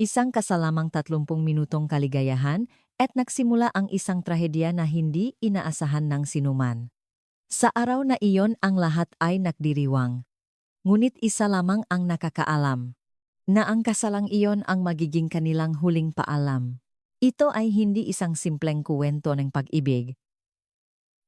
Isang kasalamang 30 minutong kaligayahan at nagsimula ang isang trahedya na hindi inaasahan ng sinuman. Sa araw na iyon ang lahat ay nagdiriwang. Ngunit isa lamang ang nakakaalam, na ang kasalang iyon ang magiging kanilang huling paalam. Ito ay hindi isang simpleng kuwento ng pag-ibig.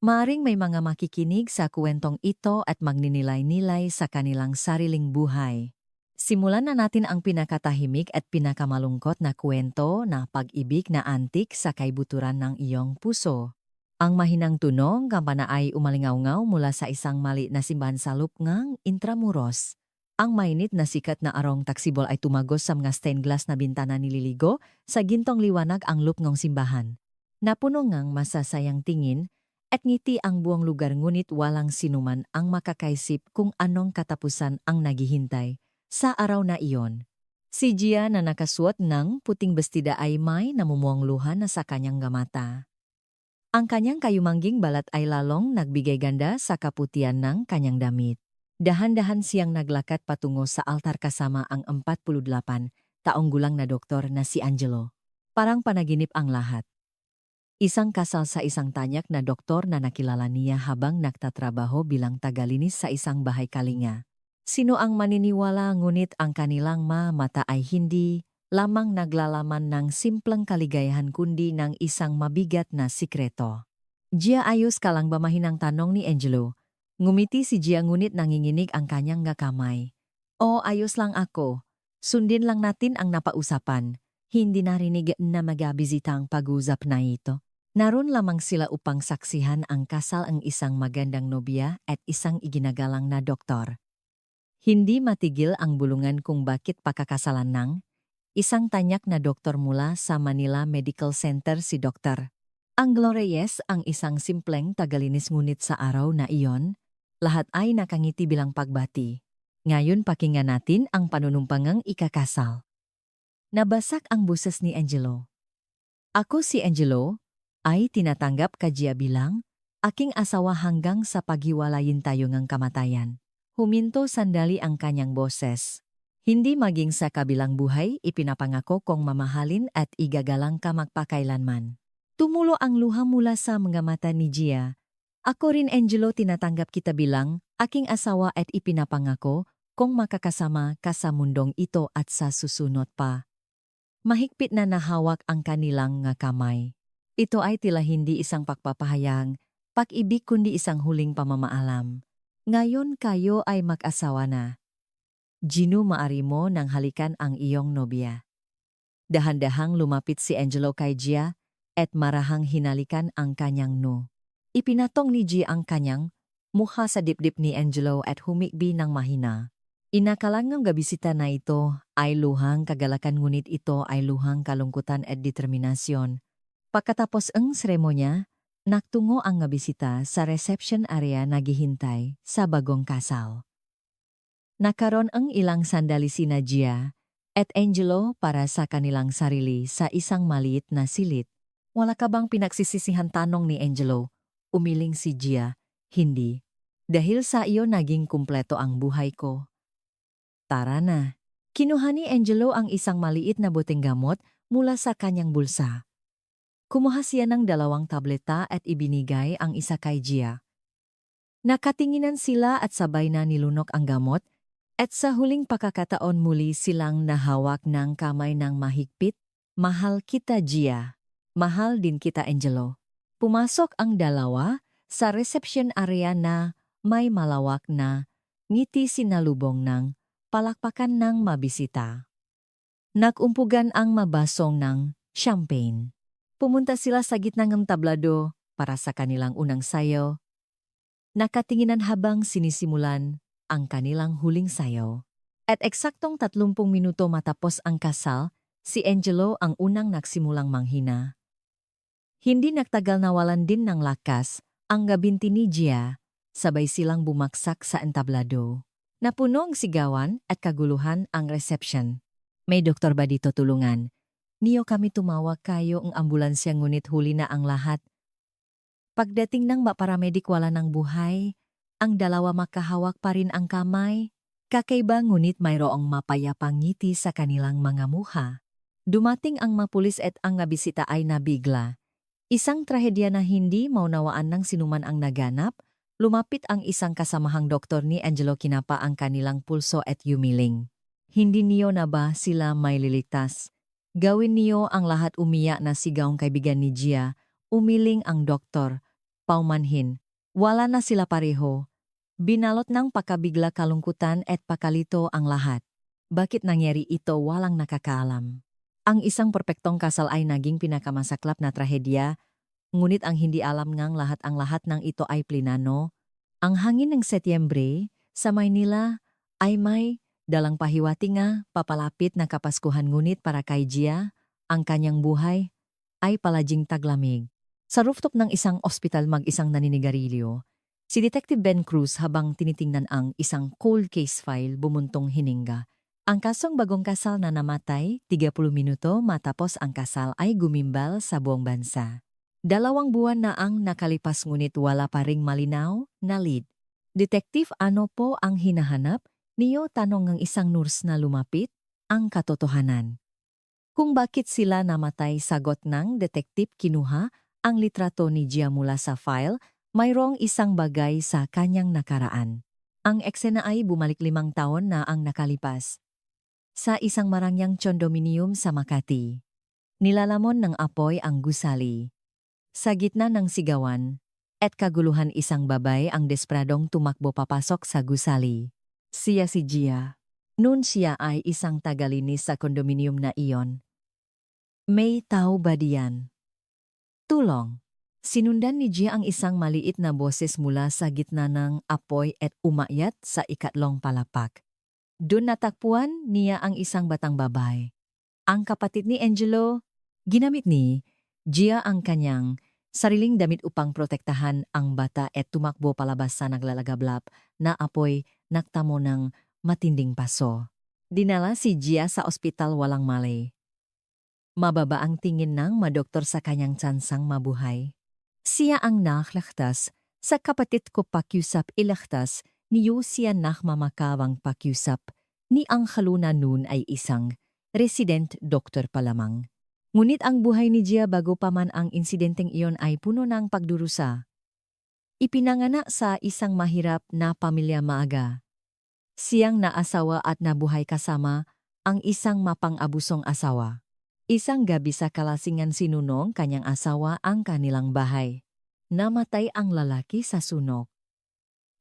Maaring may mga makikinig sa kuwentong ito at magninilay-nilay sa kanilang sariling buhay. Simulan na natin ang pinakatahimik at pinakamalungkot na kuwento na pag-ibig na antik sa kaibuturan ng iyong puso. Ang mahinang tunog kampana ay umalingaw-ngaw mula sa isang maliit na simbahan sa Lupngang, Intramuros. Ang mainit na sikat na arong taksibol ay tumagos sa mga stained glass na bintana nililigo sa gintong liwanag ang Lupngang simbahan. Napuno ngang masasayang tingin at ngiti ang buong lugar ngunit walang sinuman ang makakaisip kung anong katapusan ang naghihintay sa araw na iyon. Si Gia na nakasuot ng puting bestida ay may namumuong luha na sa kanyang mata. Ang kanyang kayumangging balat ay lalong nagbigay ganda sa kaputian ng kanyang damit. Dahan-dahan siyang naglakad patungo sa altar kasama ang 48 taong gulang na doktor na si Angelo. Parang panaginip ang lahat. Isang kasal sa isang tanyak na doktor na nakilala niya habang nagtatrabaho bilang tagalinis sa isang bahay kalinga. Sino ang maniniwala ngunit ang kanilang mata ay hindi lamang naglalaman ng simpleng kaligayahan kundi ng isang mabigat na sikreto. Gia, ayos ka lang ba, mahinang tanong ni Angelo. Ngumiti si Gia ngunit nanginginig ang kanyang kamay. O, ayos lang ako. Sundin lang natin ang napausapan. Hindi narinig na magabisita ang pag-usap na ito. Naroon lamang sila upang saksihan ang kasal ang isang magandang nobya at isang iginagalang na doktor. Hindi matigil ang bulungan kung bakit pakakasalan ng isang tanyak na doktor mula sa Manila Medical Center si Dr. Angelo Reyes, ang isang simpleng tagalinis ngunit sa araw na iyon, lahat ay nakangiti bilang pagbati. Ngayon pakinggan natin ang panunumpangang ikakasal. Nabasak ang boses ni Angelo. Ako si Angelo, ay tinatanggap ka Gia bilang aking asawa hanggang sa paghiwalayin tayo ng kamatayan. Huminto sandali ang kanyang boses. Hindi maging sa kabilang buhay, ipinapangako kong mamahalin at igagalang ka magpakailanman. Tumulo ang luha mula sa mga mata ni Gia. Ako rin, Angelo, tinatanggap kita bilang aking asawa at ipinapangako kung makakasama ka sa mundong ito at sa susunod pa. Mahigpit na nahawak ang kanilang kamay. Ito ay tila hindi isang pagpapahayag, pag-ibig kundi isang huling pamamaalam. Ngayon kayo ay mag-asawa na. Gino, maari mo nang halikan ang iyong nobya. Dahan-dahang lumapit si Angelo kay Gia at marahang hinalikan ang kanyang no. Ipinatong ni Gia ang kanyang mukha sa dibdib ni Angelo at humikbi ng mahina. Inakalang ng gabisita na ito ay luhang kagalakan ngunit ito ay luhang kalungkutan at determinasyon. Pagkatapos ang seremonya, nagtungo ang gabisita sa reception area naghihintay sa bagong kasal. Nakaroon ang ilang sandali sina Gia at Angelo para sa kanilang sarili sa isang maliit na silid. Wala ka bang pinagsisisihan, tanong ni Angelo? Umiling si Gia, hindi. Dahil sa iyo naging kumpleto ang buhay ko. Tara na. Kinuha ni Angelo ang isang maliit na boteng gamot mula sa kanyang bulsa. Kumuha siya ng 2 tableta at ibinigay ang isa kay Gia. Nakatinginan sila at sabay na nilunok ang gamot. At sa huling pagkakataon muli silang nahawak ng kamay ng mahigpit. Mahal kita, Gia. Mahal din kita, Angelo. Pumasok ang dalawa sa reception area na may malawak na ngiti sinalubong ng palakpakan ng mabisita. Nagumpugan ang mabasong ng champagne. Pumunta sila sa gitna ng tablado para sa kanilang unang sayaw. Nakatinginan habang sinisimulan ang kanilang huling sayaw. At eksaktong 30 minuto matapos ang kasal, si Angelo ang unang nagsimulang manghina. Hindi nagtagal nawalan din ng lakas ang gabinti ni Gia, sabay silang bumaksak sa entablado. Napuno ang sigawan at kaguluhan ang reception. May doktor ba dito, tulungan? Niyo kami tumawag kayo ang ambulansya ngunit huli na ang lahat. Pagdating ng paramedik wala ng buhay. Ang dalawa makahawak pa rin ang kamay. Kakaiba ngunit mayroong mapayapang ngiti sa kanilang mga muha. Dumating ang mga pulis at ang nga bisita ay nabigla. Isang trahedya na hindi maunawaan ng sinuman ang naganap, lumapit ang isang kasamahang doktor ni Angelo kinapa ang kanilang pulso at yumiling. Hindi niyo na ba sila may liligtas? Gawin niyo ang lahat umiyak na sigaw kaibigan ni Gia, umiling ang doktor. Paumanhin, wala na sila pareho. Binalot ng pakabigla kalungkutan at pakalito ang lahat. Bakit nangyari ito walang nakakaalam? Ang isang perpektong kasal ay naging pinakamasaklap na trahedya, ngunit ang hindi alam ngang ang lahat ng ito ay plinano. Ang hangin ng Setyembre sa Maynila ay may dalang pahiwati nga papalapit na Kapaskuhan ngunit para kay Gia, ang kanyang buhay ay palaging taglamig. Sa rooftop ng isang ospital mag-isang naninigarilyo, si Detective Ben Cruz habang tinitingnan ang isang cold case file bumuntong hininga. Ang kasong bagong kasal na namatay 30 minuto matapos ang kasal ay gumimbal sa buong bansa. 2 buwan na ang nakalipas ngunit wala pa ring malinaw na lead. Detective, ano po ang hinahanap niyo? Tanong ng isang nurse na lumapit, ang katotohanan. Kung bakit sila namatay, sagot ng detective, kinuha ang litrato ni Gia mula sa file, mayroong isang bagay sa kanyang nakaraan. Ang eksena ay bumalik 5 taon na ang nakalipas. Sa isang marangyang condominium sa Makati. Nilalamon ng apoy ang gusali. Sa gitna ng sigawan at kaguluhan isang babae ang despradong tumakbo papasok sa gusali. Siya si Gia. Noon siya ay isang tagalinis sa kondominium na iyon. May tao ba diyan? Tulong. Sinundan ni Gia ang isang maliit na boses mula sa gitna ng apoy at umakyat sa ikatlong palapak. Doon natakpuan niya ang isang batang babae. Ang kapatid ni Angelo. Ginamit ni Gia ang kanyang sariling damit upang protektahan ang bata at tumakbo palabas sa naglalagablap na apoy, naktamo ng matinding paso. Dinala si Gia sa ospital walang malay. Mababa ang tingin ng madoktor sa kanyang tsansang mabuhay. Siya ang naklaktas sa kapatid ko pakiusap ilaktas niyo siya nakmamakawang pakiusap ni ang kaluna noon ay isang resident doktor pa lamang. Ngunit ang buhay ni Gia bago pa man ang insidenteng iyon ay puno ng pagdurusa. Ipinanganak sa isang mahirap na pamilya maaga. Siyang naasawa at nabuhay kasama ang isang mapang-abusong asawa. Isang gabi sa kalasingan sinunong kanyang asawa ang kanilang bahay. Namatay ang lalaki sa sunog.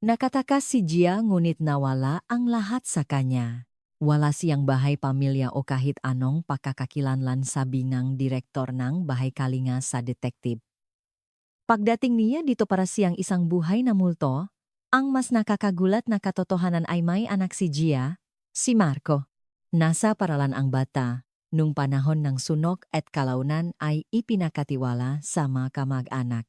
Nakatakas si Gia ngunit nawala ang lahat sa kanya. Wala siyang bahay pamilya o kahit anong pakakakilanlan, sabi ng direktor ng bahay kalinga sa detective. Pagdating niya dito para siyang isang buhay na multo, ang mas nakakagulat na katotohanan ay may anak si Gia, si Marco. Nasa paralan ang bata. Nung panahon ng sunog at kalaunan ay ipinakatiwala sa mga kamag-anak.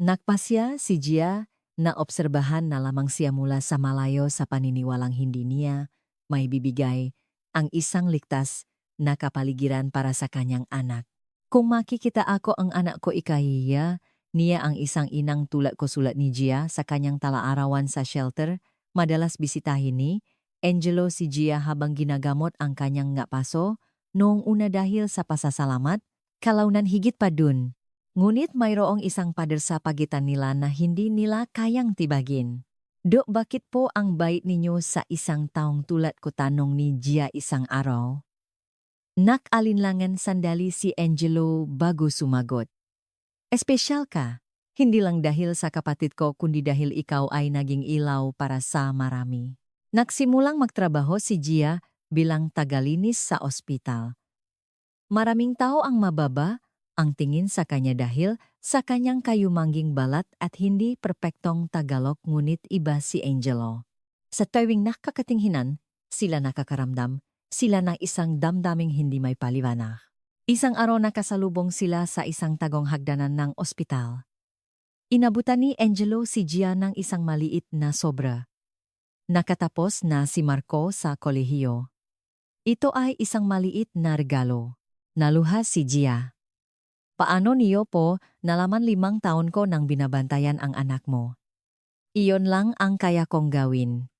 Nakpasya si Gia na obserbahan na lamang siya mula sa malayo sa paniniwalang hindi niya may bibigay ang isang ligtas na kapaligiran para sa kanyang anak. Kung makikita ako ang anak ko ikahiya, niya ang isang inang tulad ko, sulat ni Gia sa kanyang talaarawan sa shelter, madalas bisitahin ni Angelo si Gia habang ginagamot ang kanyang ngapaso. Noong una dahil sa pasasalamat, kalaunan higit pa dun. Ngunit mayroong isang pader sa pagitan nila na hindi nila kayang tibagin. Dok, bakit po ang bait ninyo sa isang taong tulad ko, tanong ni Gia isang araw. Nakalinlangan sandali si Angelo bago sumagot. Espesyal ka, hindi lang dahil sa kapatid ko kundi dahil ikaw ay naging ilaw para sa marami. Nagsimulang magtrabaho si Gia bilang tagalinis sa ospital. Maraming tao ang mababa ang tingin sa kanya dahil sa kanyang kayumangging balat at hindi perpektong Tagalog, ngunit iba si Angelo. Sa tuwing nakakatinghinan, sila nakakaramdam, sila na isang damdaming hindi may paliwanag. Isang araw nakasalubong sila sa isang tagong hagdanan ng ospital. Inabutan ni Angelo si Gia ng isang maliit na sobra. Nakatapos na si Marco sa kolehiyo. Ito ay isang maliit na regalo. Naluha si Gia. Paano niyo po nalaman 5 taon ko nang binabantayan ang anak mo? Iyon lang ang kaya kong gawin.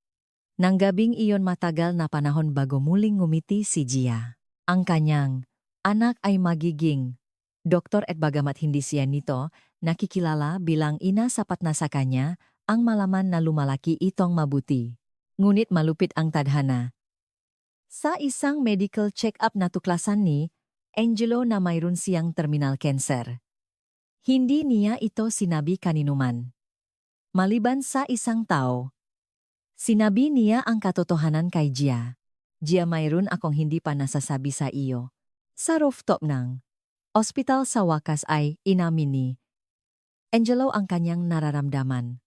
Nang gabing iyon matagal na panahon bago muling ngumiti si Gia. Ang kanyang anak ay magiging doktor at bagamat hindi siya nito nakikilala bilang ina sapat na sa kanya, ang malaman na lumalaki itong mabuti. Ngunit malupit ang tadhana. Sa isang medical check-up na tuklasan ni Angelo na mayroon siyang terminal cancer. Hindi niya ito sinabi kaninuman. Maliban sa isang tao, sinabi niya ang katotohanan kay Gia. Gia, mayroon akong hindi pa nasasabi sa iyo. Sa rooftop ng ospital sa wakas ay inamin ni Angelo ang kanyang nararamdaman.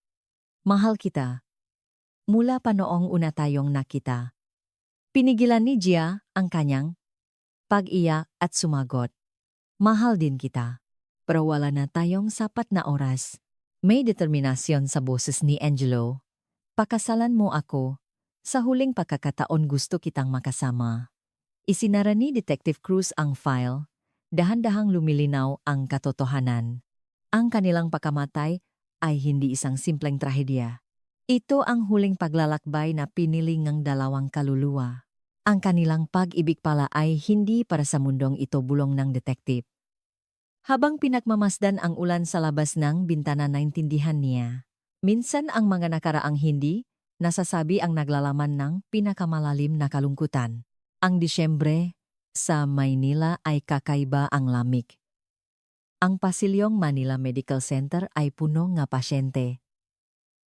Mahal kita. Mula pa noong una tayong nakita. Pinigilan ni Gia ang kanyang pag-iyak at sumagot. Mahal din kita. Pero wala na tayong sapat na oras. May determinasyon sa boses ni Angelo. Pakasalan mo ako. Sa huling pagkakataon gusto kitang makasama. Isinara ni Detective Cruz ang file. Dahan-dahang lumilinaw ang katotohanan. Ang kanilang pagkamatay ay hindi isang simpleng trahedya. Ito ang huling paglalakbay na pinili ng dalawang kaluluwa. Ang kanilang pag-ibig pala ay hindi para sa mundong ito, bulong ng detective. Habang pinagmamasdan ang ulan sa labas ng bintana, naintindihan niya. Minsan ang mga nakaraang hindi nasasabi ang naglalaman ng pinakamalalim na kalungkutan. Ang Disyembre sa Maynila ay kakaiba ang lamig. Ang pasilyong Manila Medical Center ay puno ng pasyente.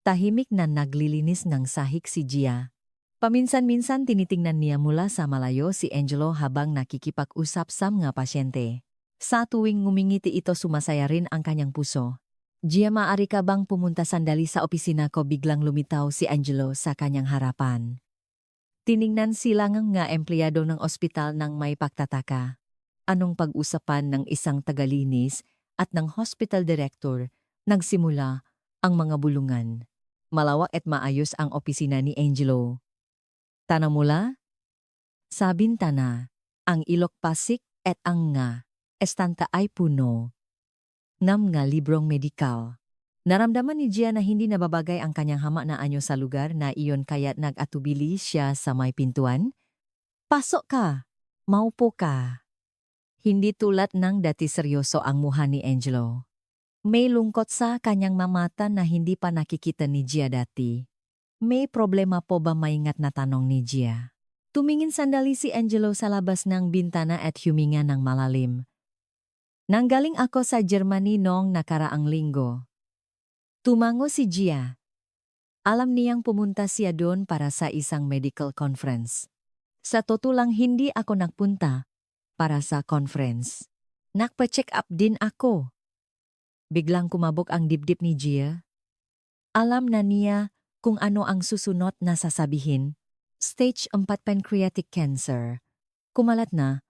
Tahimik na naglilinis ng sahig si Gia. Paminsan-minsan tinitingnan niya mula sa malayo si Angelo habang nakikipag-usap sa mga pasyente. Sa tuwing ngumingiti ito, sumasaya rin ang kanyang puso. Gia, maaari ka bang pumunta sandali sa opisina ko? Biglang lumitaw si Angelo sa kanyang harapan. Tiningnan silang nga empleyado ng ospital ng may pagtataka. Anong pag-usapan ng isang tagalinis at ng hospital director? Nagsimula ang mga bulungan. Malawak at maayos ang opisina ni Angelo. Tana mula? Sa bintana, ang ilok pasik at ang nga estanta ay puno ng nga librong medikal. Naramdaman ni Gia na hindi nababagay ang kanyang hama na anyo sa lugar na iyon, kaya't nag-atubili siya sa may pintuan. Pasok ka! Maupo ka! Hindi tulad ng dati seryoso ang mukha ni Angelo. May lungkot sa kanyang mamata na hindi pa nakikita ni Gia dati. May problema po ba? Maingat na tanong ni Gia. Tumingin sandali si Angelo sa labas ng bintana at huminga ng malalim. Nanggaling ako sa Germany noong nakaraang linggo. Tumango si Gia. Alam niyang pumunta siya doon para sa isang medical conference. Sa totoo lang, hindi ako nagpunta para sa conference. Nagpa-check up din ako. Biglang kumabog ang dibdib ni Gia. Alam na niya kung ano ang susunod na sasabihin. Stage 4 pancreatic cancer. Kumalat na.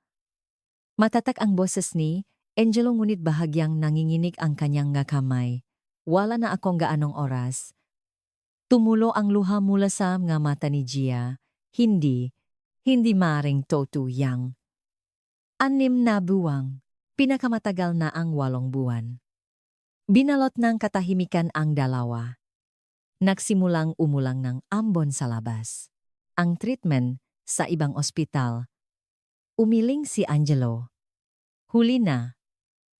Matatak ang boses ni Angelo, ngunit bahagyang nanginginig ang kanyang nga kamay. Wala na akong gaanong oras. Tumulo ang luha mula sa mga mata ni Gia. Hindi maaring tutuyang. 6 na buwang. Pinakamatagal na ang 8 buwan. Binalot ng katahimikan ang dalawa. Nagsimulang umulang ng ambon sa labas. Ang treatment sa ibang ospital. Umiling si Angelo. Huli na.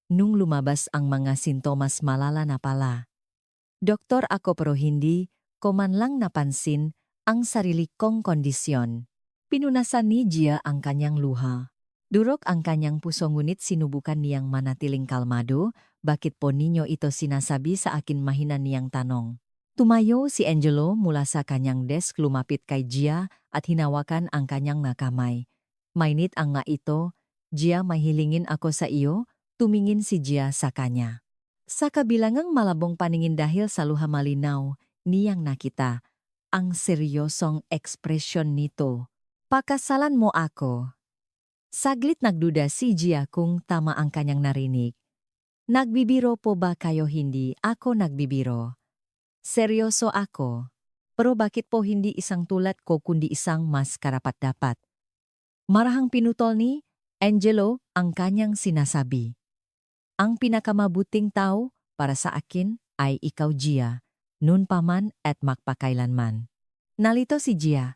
Nung lumabas ang mga sintomas, malala na pala. Doktor ako, pero hindi ko man lang napansin ang sarili kong kondisyon. Pinunasan ni Gia ang kanyang luha. Durog ang kanyang puso, ngunit sinubukan niyang manatiling kalmado. Bakit po ninyo ito sinasabi sa akin? Mahina niyang tanong. Tumayo si Angelo mula sa kanyang desk, lumapit kay Gia at hinawakan ang kanyang mga kamay. Mainit ang nga ito. Gia, mahilingin ako sa iyo. Tumingin si Gia sa kanya. Sa kabilangang malabong paningin, dahil sa luha malinaw niyang nakita ang seryosong ekspresyon nito. Pakasalan mo ako. Saglit nagduda si Gia kung tama ang kanyang narinig. Nagbibiro po ba kayo? Hindi ako nagbibiro. Seryoso ako. Pero bakit po hindi isang tulad ko kundi isang mas karapat-dapat? Marahang pinutol ni Angelo ang kanyang sinasabi. Ang pinakamabuting tao para sa akin ay ikaw, Gia, noon pa man at magpakailanman. Nalito si Gia.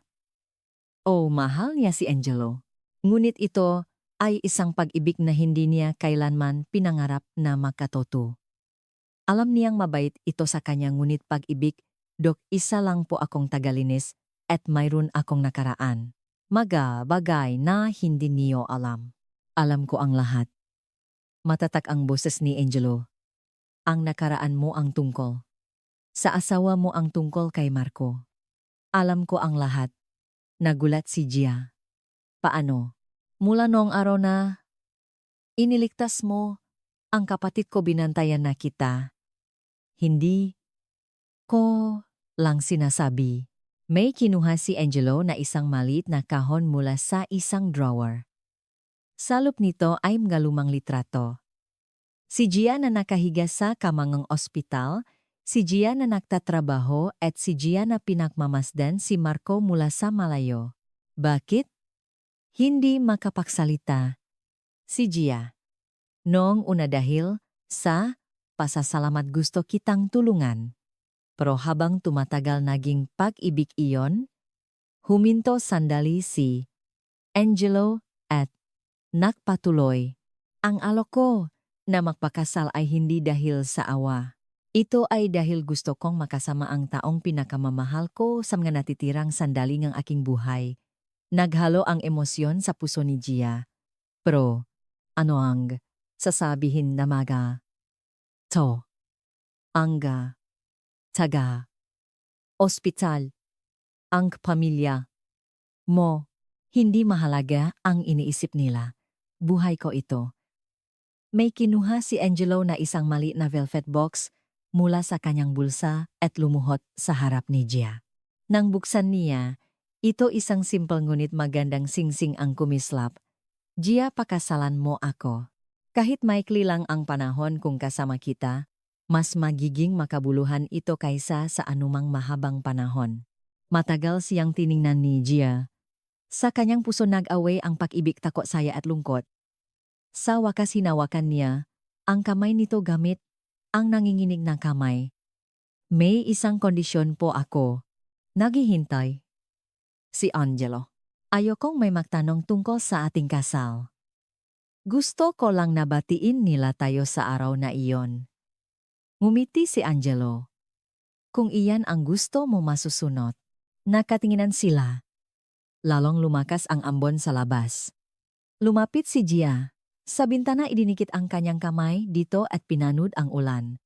Oh, mahal niya si Angelo. Ngunit ito ay isang pag-ibig na hindi niya kailanman pinangarap na makatuto. Alam niyang mabait ito sa kanya ngunit pag-ibig, Dok, isa lang po akong tagalinis at mayroon akong nakaraan. Bagay na hindi niyo alam. Alam ko ang lahat. Matatak ang boses ni Angelo. Ang nakaraan mo ang tungkol. Sa asawa mo ang tungkol kay Marco. Alam ko ang lahat. Nagulat si Gia. Paano? Mula noong araw na iniligtas mo, ang kapatid ko binantayan na kita. Hindi ko lang sinasabi. May kinuha si Angelo na isang maliit na kahon mula sa isang drawer. Sa loob nito ay mga lumang litrato. Si Gia na nakahiga sa kamangang ospital, si Gia na nagtatrabaho at si Gia na pinagmamasdan si Marco mula sa malayo. Bakit? Hindi makapagsalita. Si Gia. Noong una dahil sa pasasalamat gusto kitang tulungan. Pero habang tumatagal naging pag-ibig iyon, huminto sandali si Angelo at nagpatuloy. Ang alok ko na magpakasal ay hindi dahil sa awa. Ito ay dahil gusto kong makasama ang taong pinakamamahal ko sa mga natitirang sandali ng aking buhay. Naghalo ang emosyon sa puso ni Gia. Pero, ano ang sasabihin na maga? To. Angga. Taga. Ospital. Ang pamilya. Mo. Hindi mahalaga ang iniisip nila. Buhay ko ito. May kinuha si Angelo na isang maliit na velvet box mula sa kanyang bulsa at lumuhot sa harap ni Gia. Nang buksan niya, ito isang simple ngunit magandang singsing ang kumislap. Gia, pakasalan mo ako. Kahit maikli lang ang panahon kung kasama kita, mas magiging makabuluhan ito kaysa sa anumang mahabang panahon. Matagal siyang tiningnan ni Gia. Sa kanyang puso nag-away ang pag-ibig, takot, saya at lungkot. Sa wakas hinawakan niya ang kamay nito gamit ang nanginginig na kamay. May isang kondisyon po ako. Naghihintay. Si Angelo. Ayokong may magtanong tungkol sa ating kasal. Gusto ko lang nabatiin nila tayo sa araw na iyon. Ngumiti si Angelo. Kung iyan ang gusto mo masusunod. Nakatinginan sila. Lalong lumakas ang ambon sa labas. Lumapit si Gia. Sa bintana idinikit ang kanyang kamay dito at pinanood ang ulan.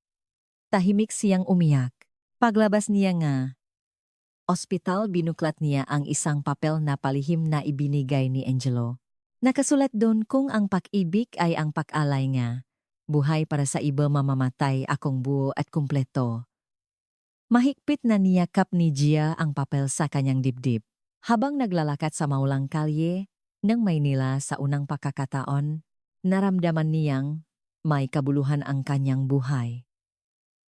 Tahimik siyang umiyak. Paglabas niya nga, ospital, binuklat niya ang isang papel na palihim na ibinigay ni Angelo. Nakasulat doon kung ang pag-ibig ay ang pag-alay nga. Buhay para sa iba, mamamatay akong buo at kumpleto. Mahigpit na niyakap ni Gia ang papel sa kanyang dibdib. Habang naglalakad sa maulang kalye ng Maynila sa unang pagkakataon, naramdaman niyang may kabuluhan ang kanyang buhay.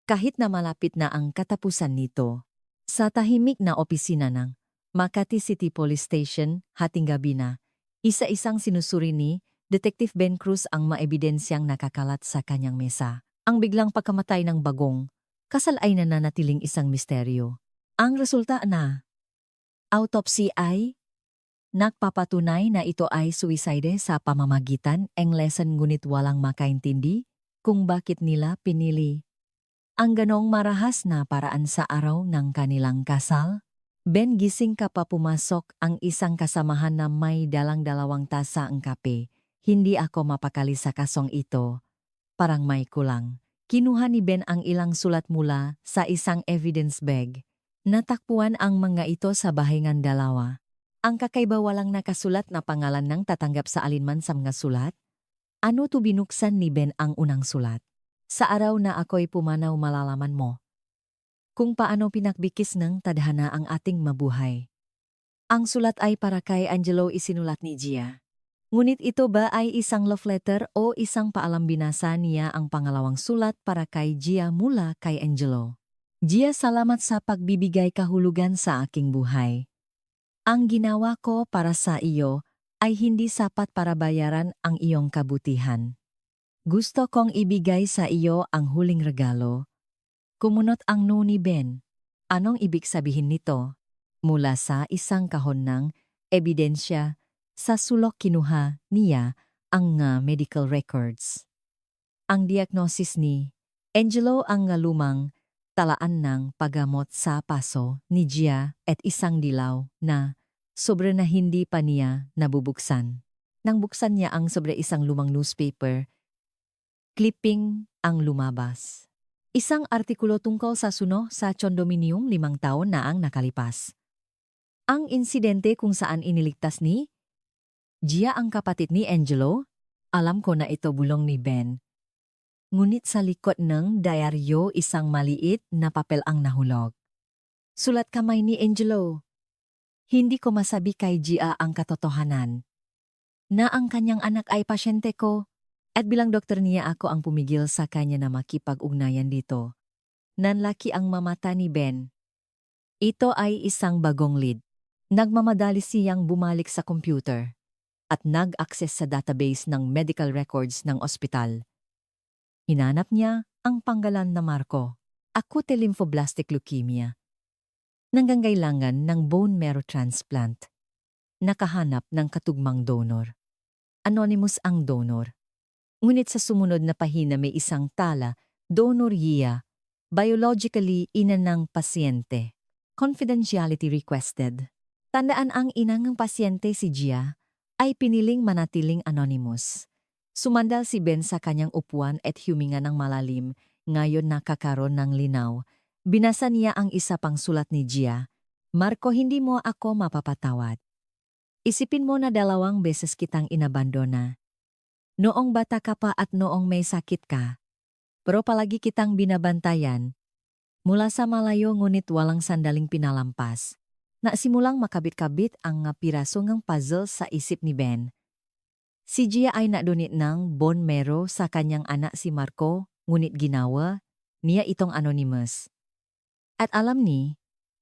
Kahit na malapit na ang katapusan nito, sa tahimik na opisina ng Makati City Police Station, hating gabi na, isa-isang sinusuri ni Detective Ben Cruz ang maebidensyang nakakalat sa kanyang mesa. Ang biglang pagkamatay ng Bagong kasal ay nananatiling isang misteryo. Ang resulta na autopsy ay nagpapatunay na ito ay suicide sa pamamagitan ng lesion, ngunit walang makaintindi kung bakit nila pinili ang ganong marahas na paraan sa araw ng kanilang kasal. Ben, gising ka pa, pumasok ang isang kasamahan na may dalang 2 tasa ang kape. Hindi ako mapakali sa kasong ito. Parang may kulang. Kinuha ni Ben ang ilang sulat mula sa isang evidence bag. Natakpuan ang mga ito sa bahingan 2. Ang kakaiba, walang nakasulat na pangalan ng tatanggap sa alinman sa mga sulat. Ano to? Binuksan ni Ben ang unang sulat. Sa araw na ako'y pumanaw, malalaman mo kung paano pinakbikis ng tadhana ang ating mabuhay. Ang sulat ay para kay Angelo, isinulat ni Gia. Ngunit ito ba ay isang love letter o isang paalam? Binasa niya ang pangalawang sulat para kay Gia mula kay Angelo. Gia, salamat sa pagbibigay kahulugan sa aking buhay. Ang ginawa ko para sa iyo ay hindi sapat para bayaran ang iyong kabutihan. Gusto kong ibigay sa iyo ang huling regalo. Kumunot ang no ni Ben. Anong ibig sabihin nito? Mula sa isang kahon ng ebidensya, sa sulok kinuha niya ang medical records. Ang diagnosis ni Angelo ang lumang talaan ng paggamot sa paso ni Gia at isang dilaw na sobre na hindi pa niya nabubuksan. Nang buksan niya ang sobre isang lumang newspaper, clipping ang lumabas. Isang artikulo tungkol sa suno sa condominium 5 taon na ang nakalipas. Ang insidente kung saan iniligtas ni Gia ang kapatid ni Angelo, alam ko na ito bulong ni Ben. Ngunit sa likod ng diaryo isang maliit na papel ang nahulog. Sulat kamay ni Angelo. Hindi ko masabi kay Gia ang katotohanan. Na ang kanyang anak ay pasyente ko. At bilang doktor niya ako ang pumigil sa kanya na makipag-ugnayan dito. Nanlaki ang mamata ni Ben. Ito ay isang bagong lead. Nagmamadali siyang bumalik sa computer at nag-access sa database ng medical records ng ospital. Hinanap niya ang panggalan na Marco, acute lymphoblastic leukemia. Nanggangailangan ng bone marrow transplant. Nakahanap ng katugmang donor. Anonymous ang donor. Ngunit sa sumunod na pahina may isang tala, donor Gia, biologically ina ng pasyente. Confidentiality requested. Tandaan ang inang ng pasyente si Gia ay piniling manatiling anonymous. Sumandal si Ben sa kanyang upuan at huminga ng malalim, ngayon nakakaroon ng linaw. Binasa niya ang isa pang sulat ni Gia. Marco, hindi mo ako mapapatawad. Isipin mo na 2 beses kitang inabandona. Noong bata ka pa at noong may sakit ka. Pero palagi kitang binabantayan. Mula sa malayo ngunit walang sandaling pinalampas. Nasimulang makabit-kabit ang piraso ng puzzle sa isip ni Ben. Si Gia ay nadunit ng bone marrow sa kanyang anak si Marco, ngunit ginawa niya itong anonymous. At alam ni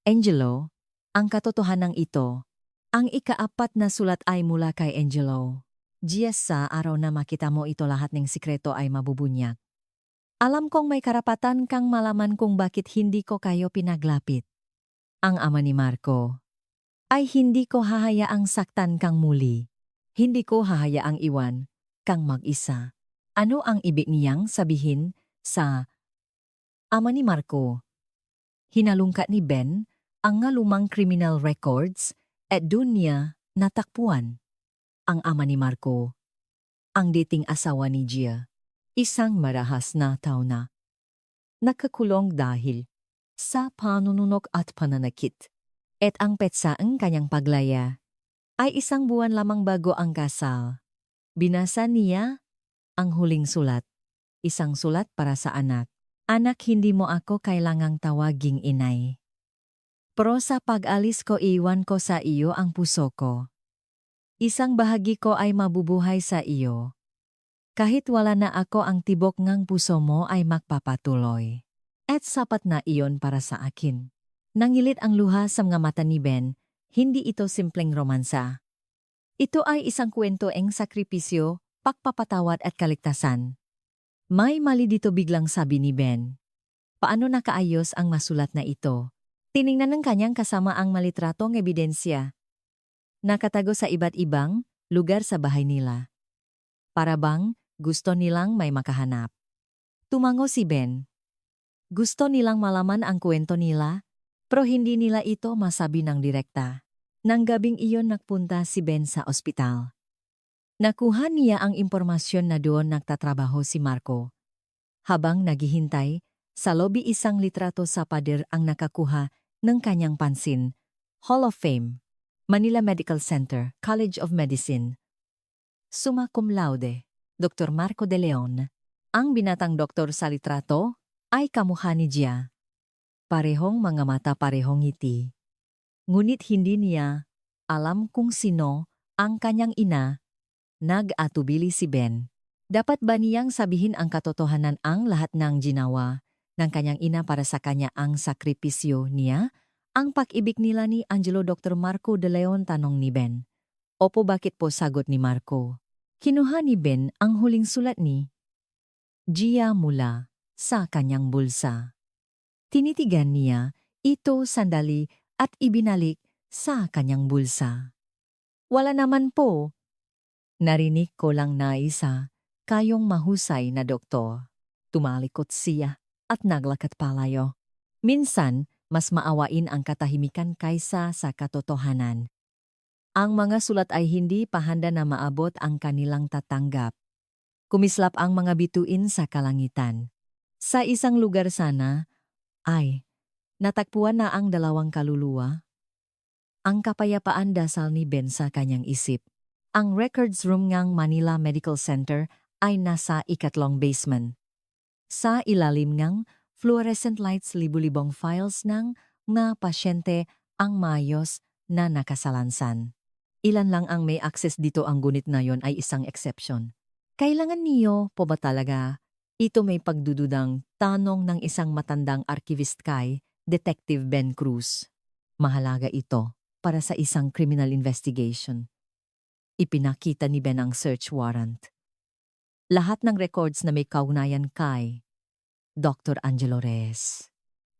Angelo, ang katotohanan ito, ang ika-4 na sulat ay mula kay Angelo. Gia, sa araw na makita mo ito lahat ng sikreto ay mabubunyag. Alam kong may karapatan kang malaman kung bakit hindi ko kayo pinaglapit. Ang ama ni Marco ay hindi ko hahayaang saktan kang muli. Hindi ko hahayaang iwan kang mag-isa. Ano ang ibig niyang sabihin sa ama ni Marco? Hinalungkat ni Ben ang lumang criminal records at doon niya natakpuan. Ang ama ni Marco, ang dating asawa ni Gia, isang marahas na tao na nakakulong dahil sa panununok at pananakit. At ang petsa ang kanyang paglaya ay 1 buwan lamang bago ang kasal. Binasa niya ang huling sulat, isang sulat para sa anak. Anak, hindi mo ako kailangang tawaging inay. Pero sa pag-alis ko iwan ko sa iyo ang puso ko. Isang bahagi ko ay mabubuhay sa iyo. Kahit wala na ako, ang tibok ng puso mo ay magpapatuloy. At sapat na iyon para sa akin. Nangilit ang luha sa mga mata ni Ben, hindi ito simpleng romansa. Ito ay isang kwento ng sakripisyo, pagpapatawad at kaligtasan. May mali dito, biglang sabi ni Ben. Paano nakaayos ang masulat na ito? Tiningnan ng kanyang kasama ang malitratong ebidensya. Nakatago sa iba't ibang lugar sa bahay nila. Para bang gusto nilang may makahanap. Tumango si Ben. Gusto nilang malaman ang kwento nila, pero hindi nila ito masabi ng direkta. Nang gabing iyon nagpunta si Ben sa ospital. Nakuha niya ang impormasyon na doon nagtatrabaho si Marco. Habang naghihintay, sa lobby isang litrato sa pader ang nakakuha ng kanyang pansin. Hall of Fame, Manila Medical Center, College of Medicine. Summa cum laude, Dr. Marco de Leon. Ang binatang doktor sa litrato ay kamukha ni Gia. Parehong mga mata, parehong ngiti. Ngunit hindi niya alam kung sino ang kanyang ina. Nag-atubili si Ben. Dapat ba niyang sabihin ang katotohanan, ang lahat ng ginawa ng kanyang ina para sa kanya, ang sakripisyo niya? Ang pag-ibig nila ni Angelo, Dr. Marco de Leon, tanong ni Ben. Opo, bakit po, sagot ni Marco. Kinuha ni Ben ang huling sulat ni Gia mula sa kanyang bulsa. Tinitigan niya ito sandali at ibinalik sa kanyang bulsa. Wala naman po. Narinig ko lang na isa, kayong mahusay na doktor. Tumalikot siya at naglakat palayo. Minsan, mas maawain ang katahimikan kaysa sa katotohanan. Ang mga sulat ay hindi pa handa na maabot ang kanilang tatanggap. Kumislap ang mga bituin sa kalangitan. Sa isang lugar sana, ay, natagpuan na ang dalawang kaluluwa. Ang kapayapaan dasal ni Ben sa kanyang isip. Ang records room ng Manila Medical Center ay nasa ikatlong basement. Sa ilalim ng fluorescent lights libu-libong files ng mga pasyente ang maayos na nakasalansan. Ilan lang ang may access dito, ang gunit na yon ay isang exception. Kailangan niyo po ba talaga? Ito may pagdududang tanong ng isang matandang arkivist kay Detective Ben Cruz. Mahalaga ito para sa isang criminal investigation. Ipinakita ni Ben ang search warrant. Lahat ng records na may kaugnayan kay Dr. Angelo Reyes.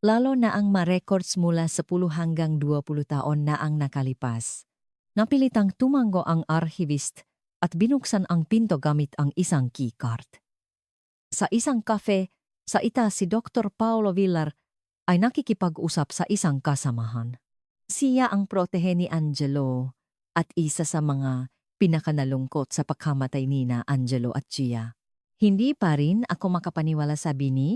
Lalo na ang ma-records mula 10 hanggang 20 taon na ang nakalipas. Napilitang tumango ang archivist at binuksan ang pinto gamit ang isang keycard. Sa isang cafe, sa ita si Dr. Paulo Villar ay nakikipag-usap sa isang kasamahan. Siya ang protege ni Angelo at isa sa mga pinakanalungkot sa pagkamatay nina Angelo at Gia. Hindi pa rin ako makapaniwala, sabi ni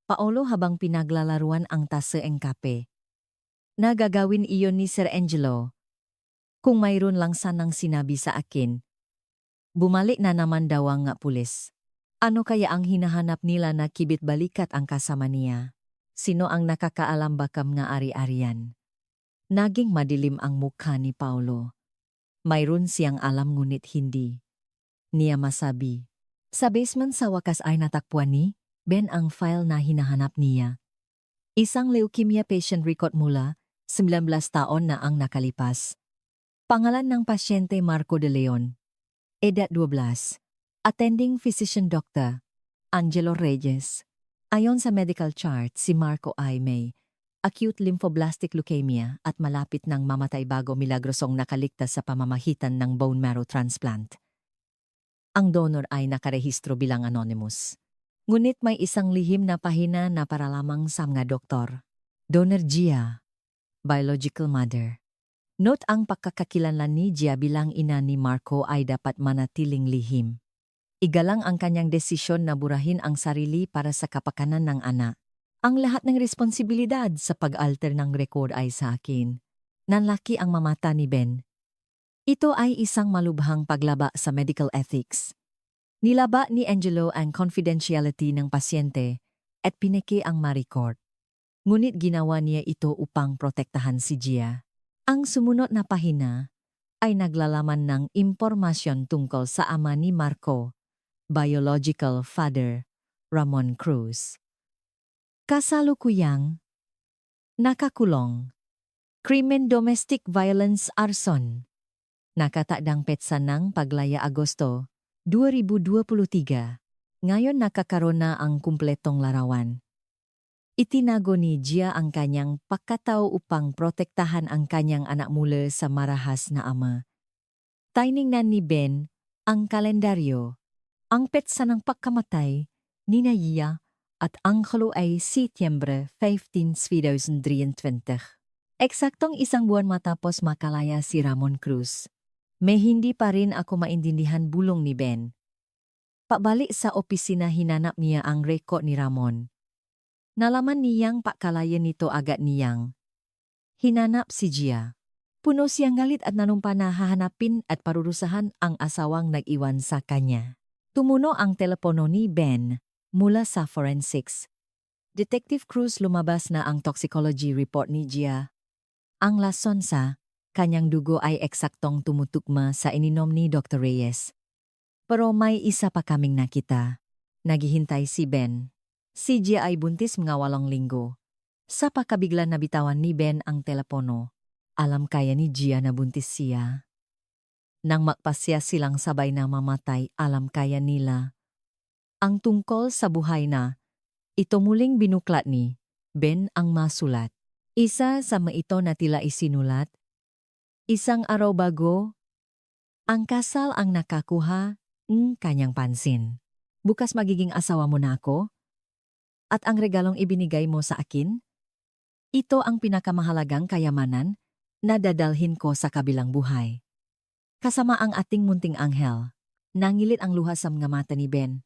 Paolo habang pinaglalaruan ang taseeng kape. Nagagawin iyon ni Sir Angelo. Kung mayroon lang sanang sinabi sa akin. Bumalik na naman daw ang pulis. Ano kaya ang hinahanap nila na kibit-balikat ang kasama niya? Sino ang nakakaalam, bakam nga ari-arian? Naging madilim ang mukha ni Paolo. Mayroon siyang alam ngunit hindi niya masabi. Sa basement sa wakas ay natakpuan ni Ben ang file na hinahanap niya. Isang leukemia patient record mula 19 taon na ang nakalipas. Pangalan ng pasyente Marco de Leon. Edad 12. Attending physician Dr. Angelo Reyes. Ayon sa medical chart, si Marco ay may acute lymphoblastic leukemia at malapit nang mamatay bago milagrosong nakaligtas sa pamamagitan ng bone marrow transplant. Ang donor ay nakarehistro bilang anonymous. Ngunit may isang lihim na pahina na para lamang sa mga doktor. Donor Gia, biological mother. Note ang pagkakakilanlan ni Gia bilang ina ni Marco ay dapat manatiling lihim. Igalang ang kanyang desisyon na burahin ang sarili para sa kapakanan ng anak. Ang lahat ng responsibilidad sa pag-alter ng record ay sa akin. Nanlaki ang mamata ni Ben. Ito ay isang malubhang paglaba sa medical ethics. Nilaba ni Angelo ang confidentiality ng pasyente at pineke ang ma-record. Ngunit ginawa niya ito upang protektahan si Gia. Ang sumunod na pahina ay naglalaman ng impormasyon tungkol sa ama ni Marco, biological father, Ramon Cruz. Kasalukuyang nakakulong. Krimen domestic violence arson. Nakataadang petsa ng paglaya Agosto 2023. Ngayon nakakaroon na ang kumpletong larawan. Itinago ni Gia ang kanyang pagkatao upang protektahan ang kanyang anak mula sa marahas na ama. Tiningnan ni Ben ang kalendaryo. Ang petsa ng pagkamatay ni Gia at Angelo ay Setyembre 15, 2023. Eksaktong isang buwan matapos makalaya si Ramon Cruz. May hindi pa rin ako maintindihan, bulong ni Ben. Pabalik sa opisina hinanap niya ang reko ni Ramon. Nalaman niyang pakalaya nito agad niyang. Hinanap si Gia. Puno siyang galit at nanumpa na hahanapin at parurusahan ang asawang nag-iwan sa kanya. Tumuno ang telepono ni Ben mula sa forensics. Detective Cruz lumabas na ang toxicology report ni Gia. Ang lason sa kanyang dugo ay eksaktong tumutugma sa ininom ni Dr. Reyes. Pero may isa pa kaming nakita. Naghihintay si Ben. Si Gia ay buntis mga 8 linggo. Sa pakabigla nabitawan ni Ben ang telepono. Alam kaya ni Gia na buntis siya. Nang magpasya silang sabay na mamatay, alam kaya nila. Ang tungkol sa buhay na, ito muling binuklat ni Ben ang masulat. Isa sa maito na tila isinulat. Isang araw bago Ang kasal ang nakakuha ng kanyang pansin. Bukas magiging asawa mo na ako? At ang regalong ibinigay mo sa akin? Ito ang pinakamahalagang kayamanan na dadalhin ko sa kabilang buhay. Kasama ang ating munting anghel. Nangilit ang luha sa mga mata ni Ben.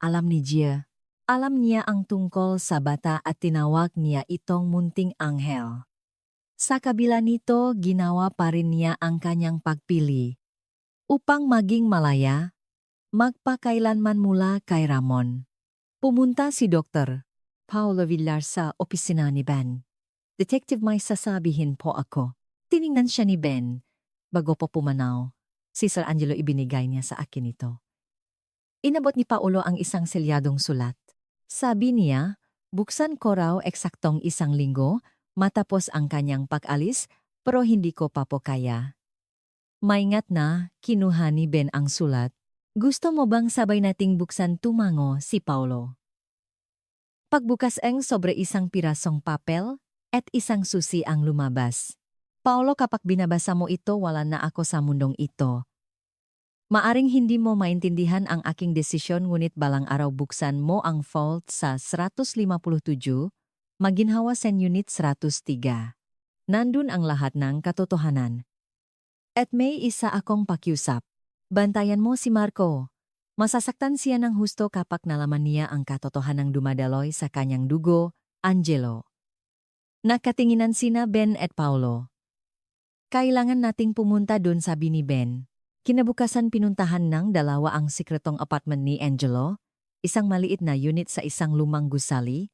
Alam ni Gia. Alam niya ang tungkol sa bata at tinawag niya itong munting anghel. Sa kabila nito, ginawa pa rin niya ang kanyang pagpili. Upang maging malaya, magpakailanman mula kay Ramon. Pumunta si Dr. Paulo Villar sa opisina ni Ben. Detective, may sasabihin po ako. Tiningnan siya ni Ben. Bago po pumanaw, si Sir Angelo ibinigay niya sa akin ito. Inabot ni Paulo ang isang selyadong sulat. Sabi niya, buksan ko raw eksaktong 1 linggo matapos ang kanyang pag-alis, pero hindi ko pa po kaya. Maingat na, kinuha ni Ben ang sulat. Gusto mo bang sabay nating buksan, tumango si Paulo? Pagbukas ang sobre 1 pirasong papel at 1 susi ang lumabas. Paulo, kapag binabasa mo ito, wala na ako sa mundong ito. Maaring hindi mo maintindihan ang aking desisyon, ngunit balang araw buksan mo ang vault sa 157, maginhawa sa unit 103. Nandun ang lahat ng katotohanan. At may isa akong pakiusap. Bantayan mo si Marco. Masasaktan siya ng husto kapag nalaman niya ang katotohanang dumadaloy sa kanyang dugo, Angelo. Nakatinginan sina Ben at Paulo. Kailangan nating pumunta doon, sabi ni Ben. Kinabukasan pinuntahan ng dalawa ang sikretong apartment ni Angelo, isang maliit na unit sa isang lumang gusali.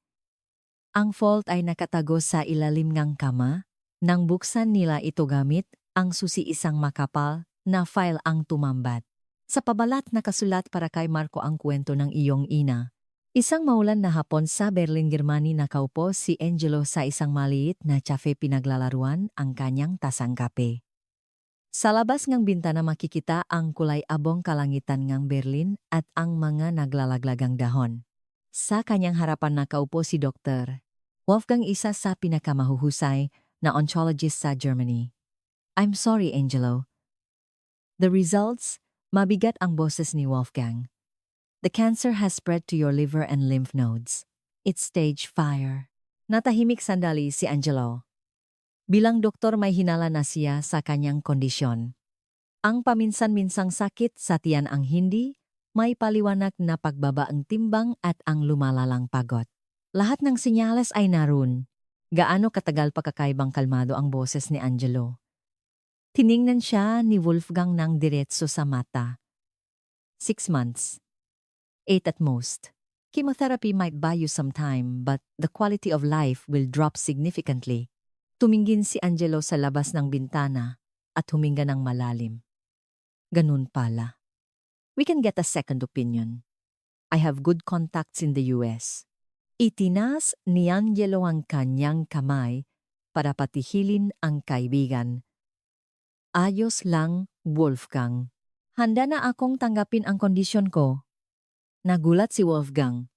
Ang vault ay nakatago sa ilalim ng kama. Nang buksan nila ito gamit, ang susi isang makapal na file ang tumambat. Sa pabalat nakasulat, para kay Marco ang kwento ng iyong ina. Isang maulan na hapon sa Berlin, Germany, nakaupo si Angelo sa isang maliit na cafe, pinaglalaruan ang kanyang tasang kape. Sa labas ng bintana makikita ang kulay abong kalangitan ng Berlin at ang mga naglalaglagang dahon. Sa kanyang harapan nakaupo si Dr. Wolfgang, isa sa pinakamahuhusay na oncologist sa Germany. I'm sorry, Angelo. The results? Mabigat ang boses ni Wolfgang. The cancer has spread to your liver and lymph nodes. It's stage 4. Natahimik sandali si Angelo. Bilang doktor, may hinala na siya sa kanyang kondisyon. Ang paminsan-minsang sakit sa tiyan ang hindi, may paliwanag na pagbaba ang timbang at ang lumalalang pagod. Lahat ng senyales ay naroon. Gaano katagal pa kakaibang kalmado ang boses ni Angelo. Tiningnan siya ni Wolfgang ng diretso sa mata. 6 months. 8 at most. Chemotherapy might buy you some time, but the quality of life will drop significantly. Tumingin si Angelo sa labas ng bintana at huminga ng malalim. Ganun pala. We can get a second opinion. I have good contacts in the US. Itinas ni Angelo ang kanyang kamay para patihilin ang kaibigan. Ayos lang, Wolfgang. Handa na akong tanggapin ang kondisyon ko. Nagulat si Wolfgang.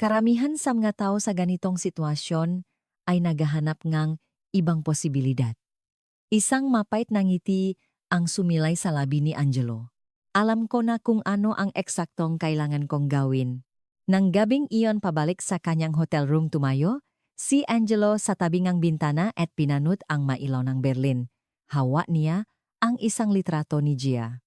Karamihan sa mga tao sa ganitong sitwasyon ay naghahanap ng ibang posibilidad. Isang mapait na ngiti ang sumilay sa labi ni Angelo. Alam ko na kung ano ang eksaktong kailangan kong gawin. Nang gabing iyon, pabalik sa kanyang hotel room, tumayo si Angelo sa tabi ng bintana at pinanut ang mailaw ng Berlin. Hawa niya ang isang litrato ni Gia.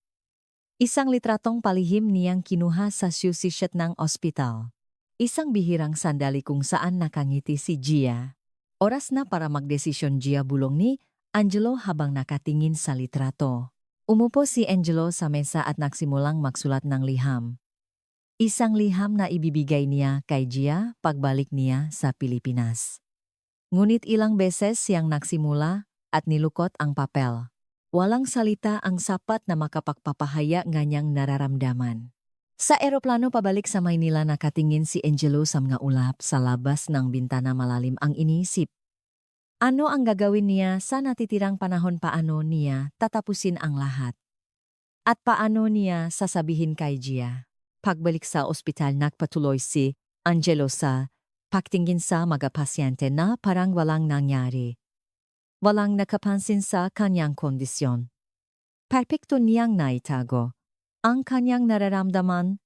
Isang litratong palihim niyang kinuha sa susi sheet ng ospital. Isang bihirang sandali kung saan nakangiti si Gia. Oras na para magdesisyon, Gia, bulong ni Angelo habang nakatingin sa litrato. Umupo si Angelo sa mesa at nagsimulang magsulat ng liham. Isang liham na ibibigay niya kay Gia pagbalik niya sa Pilipinas. Ngunit ilang beses siyang nagsimula at nilukot ang papel. Walang salita ang sapat na makapagpapahaya ng kanyang nararamdaman. Sa eroplano pabalik sa Maynila, nakatingin si Angelo sa mga ulap sa labas ng bintana, malalim ang iniisip. Ano ang gagawin niya sa natitirang panahon? Paano niya tatapusin ang lahat? At paano niya sasabihin kay Gia? Pagbalik sa ospital, nagpatuloy si Angelo sa pagtingin sa mga pasyente na parang walang nangyari. Walang nakapansin sa kanyang kondisyon. Perpekto niyang naitago ang kanyang nararamdaman,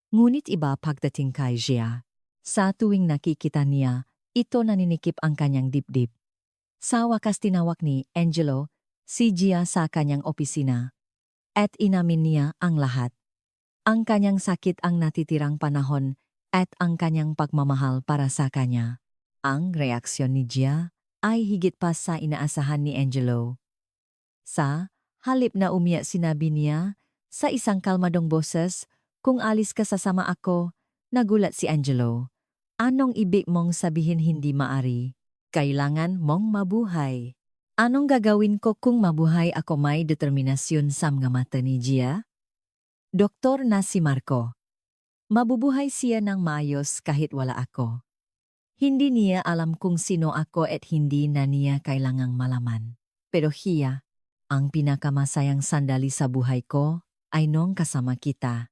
ngunit iba pagdating kay Gia. Sa tuwing nakikita niya, ito naninikip ang kanyang dibdib. Sa wakas tinawag ni Angelo si Gia sa kanyang opisina at inamin niya ang lahat. Ang kanyang sakit ang natitirang panahon at ang kanyang pagmamahal para sa kanya. Ang reaksyon ni Gia ay higit pa sa inaasahan ni Angelo. Sa halip na umiyak sinabi niya sa isang kalmadong boses, "Kung alis ka sasama ako." Nagulat si Angelo. "Anong ibig mong sabihin hindi maari? Kailangan mong mabuhay." "Anong gagawin ko kung mabuhay ako?" May determinasyon sa mga mata ni Gia. Doktor na si Marco. Mabubuhay siya ng maayos kahit wala ako. Hindi niya alam kung sino ako at hindi na niya kailangang malaman. Pero hiya, ang pinakamasayang sandali sa buhay ko ay nung kasama kita.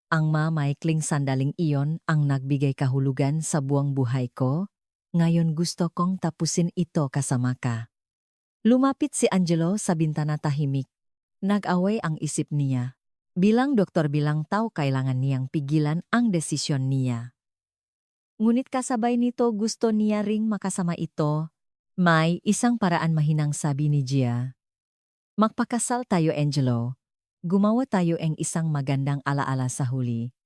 Ang mamaikling sandaling iyon ang nagbigay kahulugan sa buong buhay ko. Ngayon gusto kong tapusin ito kasama ka. Lumapit si Angelo sa bintana tahimik. Nag-away ang isip niya. Bilang doktor, bilang tao, kailangan niyang pigilan ang desisyon niya. Ngunit kasabay nito gusto niya ring makasama ito. May isang paraan, mahinang sabi ni Gia. "Magpakasal tayo, Angelo. Gumawa tayo ng isang magandang alaala sa huli."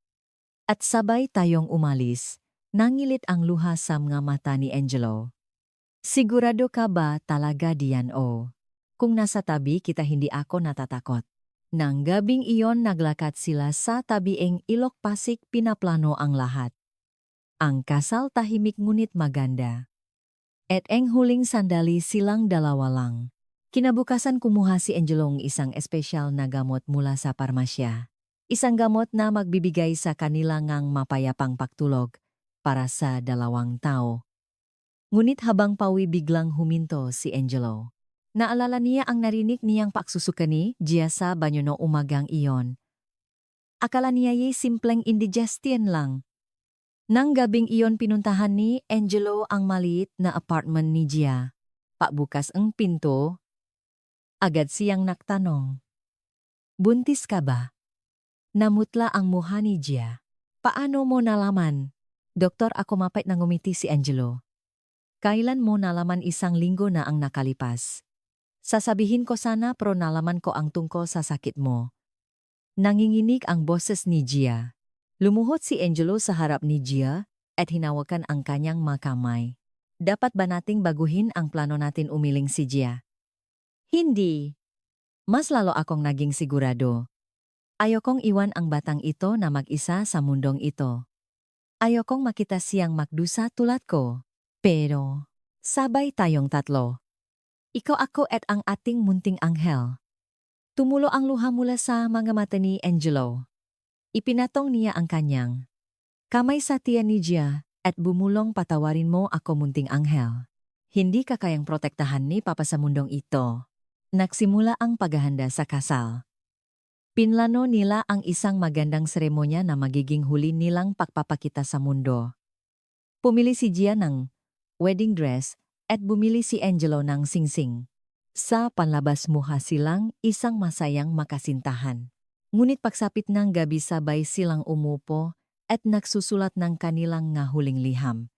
At sabay tayong umalis. Nangilit ang luha sa mga mata ni Angelo. "Sigurado ka ba talaga diyan o? Kung nasa tabi kita hindi ako natatakot." Nang gabing iyon naglakad sila sa tabiing Ilok Pasig, pinaplano ang lahat. Ang kasal tahimik ngunit maganda. At ang huling sandali silang dalawa lang. Kinabukasan kumuha si Angelo ng isang espesyal na gamot mula sa parmasya. Isang gamot na magbibigay sa kanila ng mapayapang pagtulog para sa 2 tao. Ngunit habang pauwi biglang huminto si Angelo. Naalala niya ang narinig niyang pagsusuka ni Gia sa banyo no umagang iyon. Akala niya'y simpleng indigestion lang. Nang gabing iyon pinuntahan ni Angelo ang maliit na apartment ni Gia. Pagbukas ang pinto, agad siyang nagtanong, "Buntis ka ba?" Namutla ang mukha ni Gia. "Paano mo nalaman?" "Doktor, ako." Mapait na ngumiti si Angelo. "Kailan mo nalaman?" "1 linggo na ang nakalipas. Sasabihin ko sana pero nalaman ko ang tungkol sa sakit mo." Nanginginig ang boses ni Gia. Lumuhod si Angelo sa harap ni Gia at hinawakan ang kanyang makamay. "Dapat ba nating baguhin ang plano natin?" Umiling si Gia. "Hindi. Mas lalo akong naging sigurado. Ayokong iwan ang batang ito na mag-isa sa mundong ito. Ayokong makita siyang magdusa tulad ko. Pero, sabay tayong tatlo. Ikaw, ako at ang ating munting anghel." Tumulo ang luha mula sa mga mata ni Angelo. Ipinatong niya ang kanyang kamay sa tiyan ni Gia at bumulong, "Patawarin mo ako, munting anghel. Hindi ka kayang protektahan ni Papa sa mundong ito." Nagsimula ang paghahanda sa kasal. Pinlano nila ang isang magandang seremonya na magiging huli nilang pagpapakita sa mundo. Pumili si Gia ng wedding dress at bumili si Angelo ng singsing. Sa panlabas mukha silang isang masayang makasintahan. Ngunit pagsapit ng gabi sabay silang umupo at nagsusulat ng kanilang nga huling liham.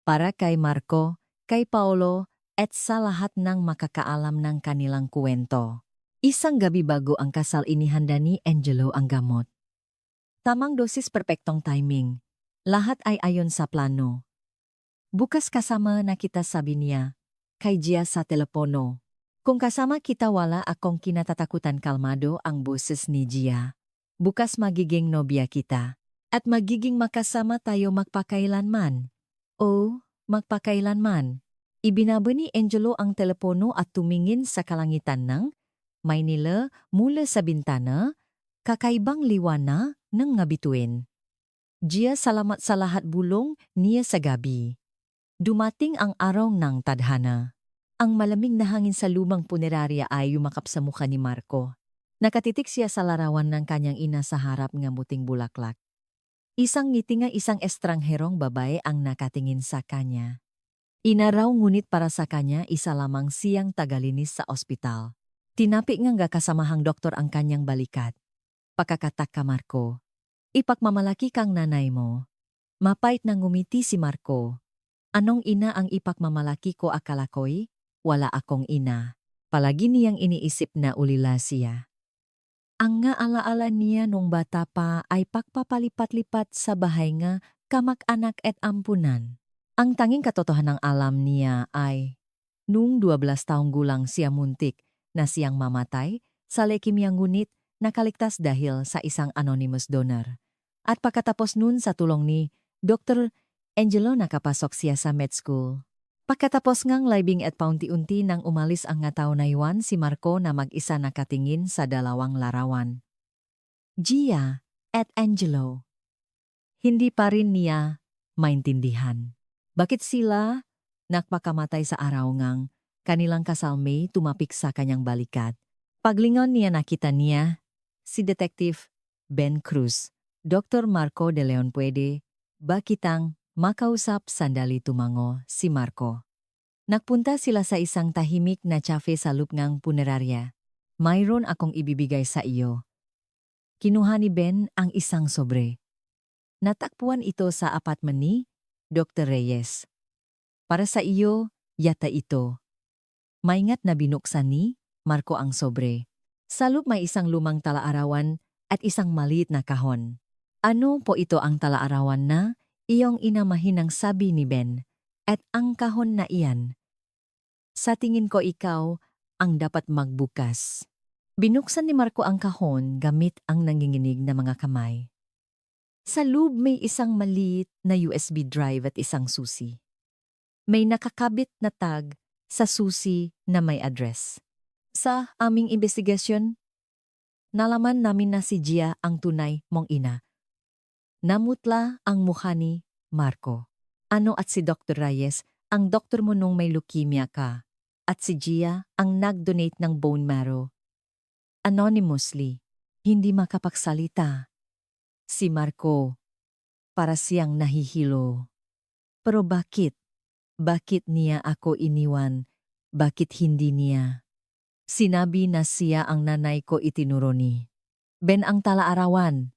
Para kay Marco, kay Paolo, at sa lahat ng makakaalam ng kanilang kwento. Isang gabi bago ang kasal inihanda ni Angelo ang gamot. Tamang dosis, perpektong timing. Lahat ay ayon sa plano. "Bukas kasama na kita," sabi niya kay Gia sa telepono. "Kung kasama kita wala akong kinatatakutan." Kalmado ang boses ni Gia. "Bukas magiging nobya kita. At magiging makasama tayo magpakailanman." "Oh, magpakailanman." Ibinaba ni Angelo ang telepono at tumingin sa kalangitan ng Maynila mula sa bintana, kakaibang liwanag ng nga bituin. "Gia, salamat sa lahat," bulong niya sa gabi. Dumating ang araw ng tadhana. Ang malamig na hangin sa lumang punerarya ay yumakap sa mukha ni Marco. Nakatitik siya sa larawan ng kanyang ina sa harap ng muting bulaklak. Isang ngiti nga isang estrangherong babae ang nakatingin sa kanya. Ina raw, ngunit para sa kanya isa lamang siyang tagalinis sa ospital. Tinapi nga kasamahang doktor ang kanyang balikat. Pakakatak ka Marco. Ipakmamalaki kang nanay mo. Mapait na ngumiti si Marco. Anong ina ang ipakmamalaki ko akala ko'y? Wala akong ina. Palagi niyang iniisip na ulila siya. Ang nga alaala niya nung bata pa ay pagpapalipat-lipat sa bahay nga kamag-anak at ampunan. Ang tanging katotohanan ng alam niya ay nung 12 taong gulang siya muntik na siyang mamatay sa leukemia ngunit nakaligtas dahil sa isang anonymous donor. At pagkatapos nun sa tulong ni Dr. Angelo nakapasok siya sa med school. Pagkatapos ngang libing at paunti-unti nang umalis ang nga tao na iwan si Marco na mag-isa nakatingin sa dalawang larawan. Gia at Angelo. Hindi pa rin niya maintindihan. Bakit sila nakpakamatay sa araw ngang kanilang kasalmay tumapik sa kanyang balikat. Paglingon niya nakita niya si Detective Ben Cruz. Dr. Marco de Leon pwede ba kitang makausap sandali tumango si Marco. Nagpunta sila sa isang tahimik na cafe sa lupngang punerarya. Mayroon akong ibibigay sa iyo. Kinuha ni Ben ang isang sobre. Natakpuan ito sa apartment ni Dr. Reyes. Para sa iyo, yata ito. Maingat na binuksan ni Marco ang sobre. Sa loob may isang lumang talaarawan at isang maliit na kahon. Ano po ito ang talaarawan na iyong inamahin ang sabi ni Ben at ang kahon na iyan? Sa tingin ko ikaw ang dapat magbukas. Binuksan ni Marco ang kahon gamit ang nanginginig na mga kamay. Sa loob may isang maliit na USB drive at isang susi. May nakakabit na tag sa susi na may address. Sa aming investigasyon, nalaman namin na si Gia ang tunay mong ina. Namutla ang mukha ni Marco. Ano at si Dr. Reyes, ang doktor mo nung may leukemia ka. At si Gia ang nag-donate ng bone marrow. Anonymously, hindi makapagsalita. Si Marco, para siyang nahihilo. Pero bakit? Bakit niya ako iniwan? Bakit hindi niya? Sinabi na siya ang nanay ko itinuro ni Ben ang talaarawan.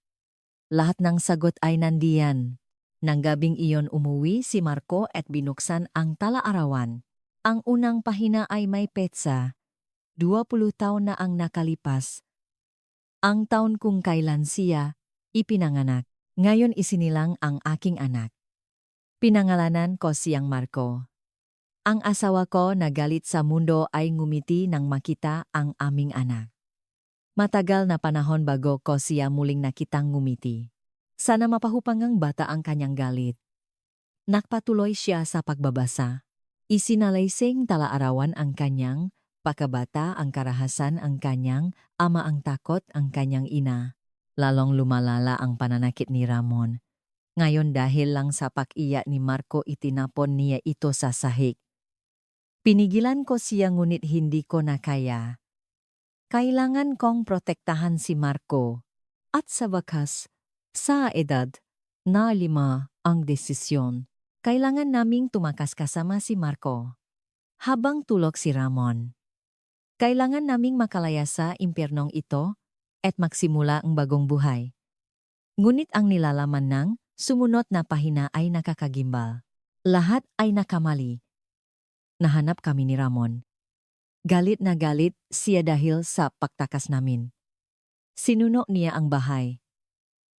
Lahat ng sagot ay nandiyan. Nang gabing iyon umuwi si Marco at binuksan ang talaarawan. Ang unang pahina ay may petsa. 20 taon na ang nakalipas. Ang taon kung kailan siya ipinanganak. Ngayon isinilang ang aking anak. Pinangalanan ko siyang Marco. Ang asawa ko na galit sa mundo ay ngumiti nang makita ang aming anak. Matagal na panahon bago ko siya muling nakitang ngumiti. Sana mapahupang ang bata ang kanyang galit. Nakpatuloy siya sa pagbabasa. Isinalaysing talaarawan ang kanyang pagkabata, ang karahasan ang kanyang ama, ang takot ang kanyang ina. Lalong lumalala ang pananakit ni Ramon. Ngayon dahil lang sa pag-iya ni Marco itinapon niya ito sa sahig. Pinigilan ko siya ngunit hindi ko na kaya. Kailangan kong protektahan si Marco. At sa wakas, sa edad na 5 ang desisyon. Kailangan naming tumakas kasama si Marco. Habang tulog si Ramon. Kailangan naming makalaya sa impyernong ito at magsimula ang bagong buhay. Ngunit ang nilalaman ng sumunod na pahina ay nakakagimbal. Lahat ay nakamali. Nahanap kami ni Ramon. Galit na galit siya dahil sa pagtakas namin. Sinuno niya ang bahay.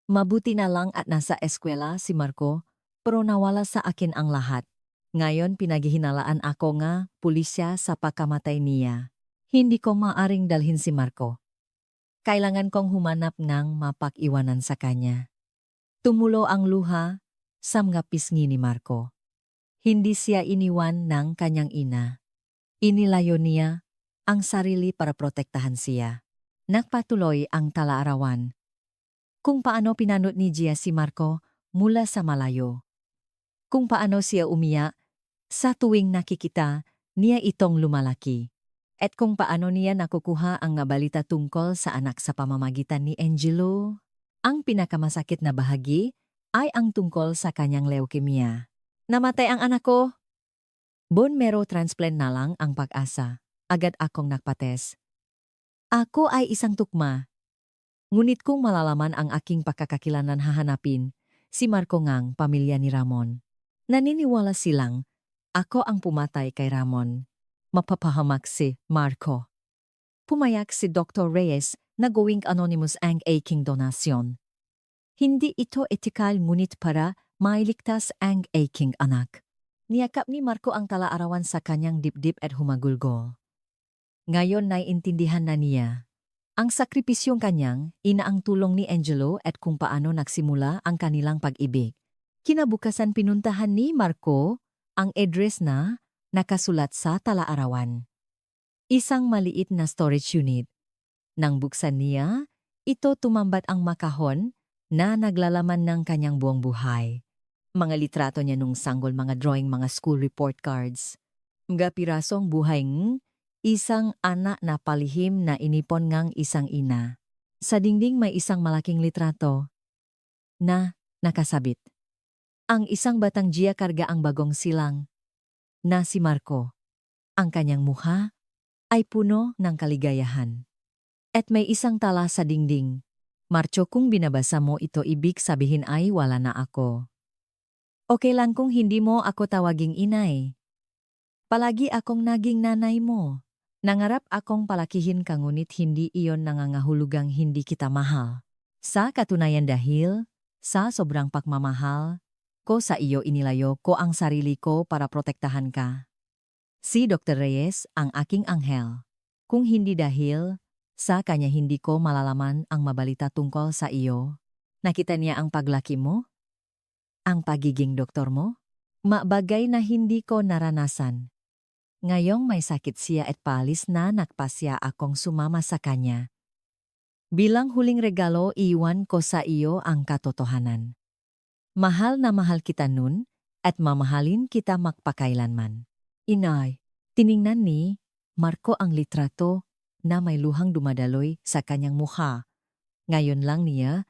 Mabuti na lang at nasa eskwela si Marco, pero nawala sa akin ang lahat. Ngayon pinaghihinalaan ako nga pulisya sa pagkamatay niya. Hindi ko maaring dalhin si Marco. Kailangan kong humanap ng mapag-iwanan sa kanya. Tumulo ang luha sa mga pisngi ni Marco. Hindi siya iniwan ng kanyang ina. Inilayo niya ang sarili para protektahan siya. Nagpatuloy ang talaarawan. Kung paano pinanot ni Gia si Marco mula sa malayo. Kung paano siya umiyak sa tuwing nakikita niya itong lumalaki. At kung paano niya nakukuha ang balita tungkol sa anak sa pamamagitan ni Angelo. Ang pinakamasakit na bahagi ay ang tungkol sa kanyang leukemia. Namatay ang anak ko. Bone marrow transplant na lang ang pag-asa. Agad akong nagpates. Ako ay isang tukma. Ngunit kung malalaman ang aking pagkakakilanlan hahanapin, si Marco ngang pamilya ni Ramon. Naniniwala silang, ako ang pumatay kay Ramon. Mapapahamak si Marco. Pumayak si Dr. Reyes na gawing anonymous ang aking donasyon. Hindi ito etikal ngunit para mailigtas ang aking anak. Niyakap ni Marco ang talaarawan sa kanyang dibdib at humagulgol. Ngayon naiintindihan na niya. Ang sakripisyong kanyang, ina ang tulong ni Angelo at kung paano nagsimula ang kanilang pag-ibig. Kinabukasan pinuntahan ni Marco ang address na nakasulat sa talaarawan. Isang maliit na storage unit. Nang buksan niya, ito tumambat ang makahon na naglalaman ng kanyang buong buhay. Mga litrato niya nung sanggol, mga drawing, mga school report cards. Mga pirasong buhay isang anak na palihim na inipon ngang isang ina. Sa dingding may isang malaking litrato na nakasabit. Ang isang batang Gia karga ang bagong silang na si Marco. Ang kanyang mukha ay puno ng kaligayahan. At may isang tala sa dingding. Marco, kung binabasa mo ito ibig sabihin ay wala na ako. Okay lang kung hindi mo ako tawaging inay. Palagi akong naging nanay mo. Nangarap akong palakihin ka ngunit hindi iyon nangangahulugang hindi kita mahal. Sa katunayan dahil, sa sobrang pagmamahal ko sa iyo inilayo ko ang sarili ko para protektahan ka. Si Dr. Reyes ang aking anghel. Kung hindi dahil, sa kanya hindi ko malalaman ang mabalita tungkol sa iyo. Nakita niya ang paglaki mo? Ang pagiging doktor mo? Bagay na hindi ko naranasan. Ngayong may sakit siya at palis na nagpasya akong sumama sa kanya. Bilang huling regalo iwan ko sa iyo ang katotohanan. Mahal na mahal kita nun at mamahalin kita magpakailanman. Inay, tiningnan ni Marco ang litrato na may luhang dumadaloy sa kanyang mukha. Ngayon lang niya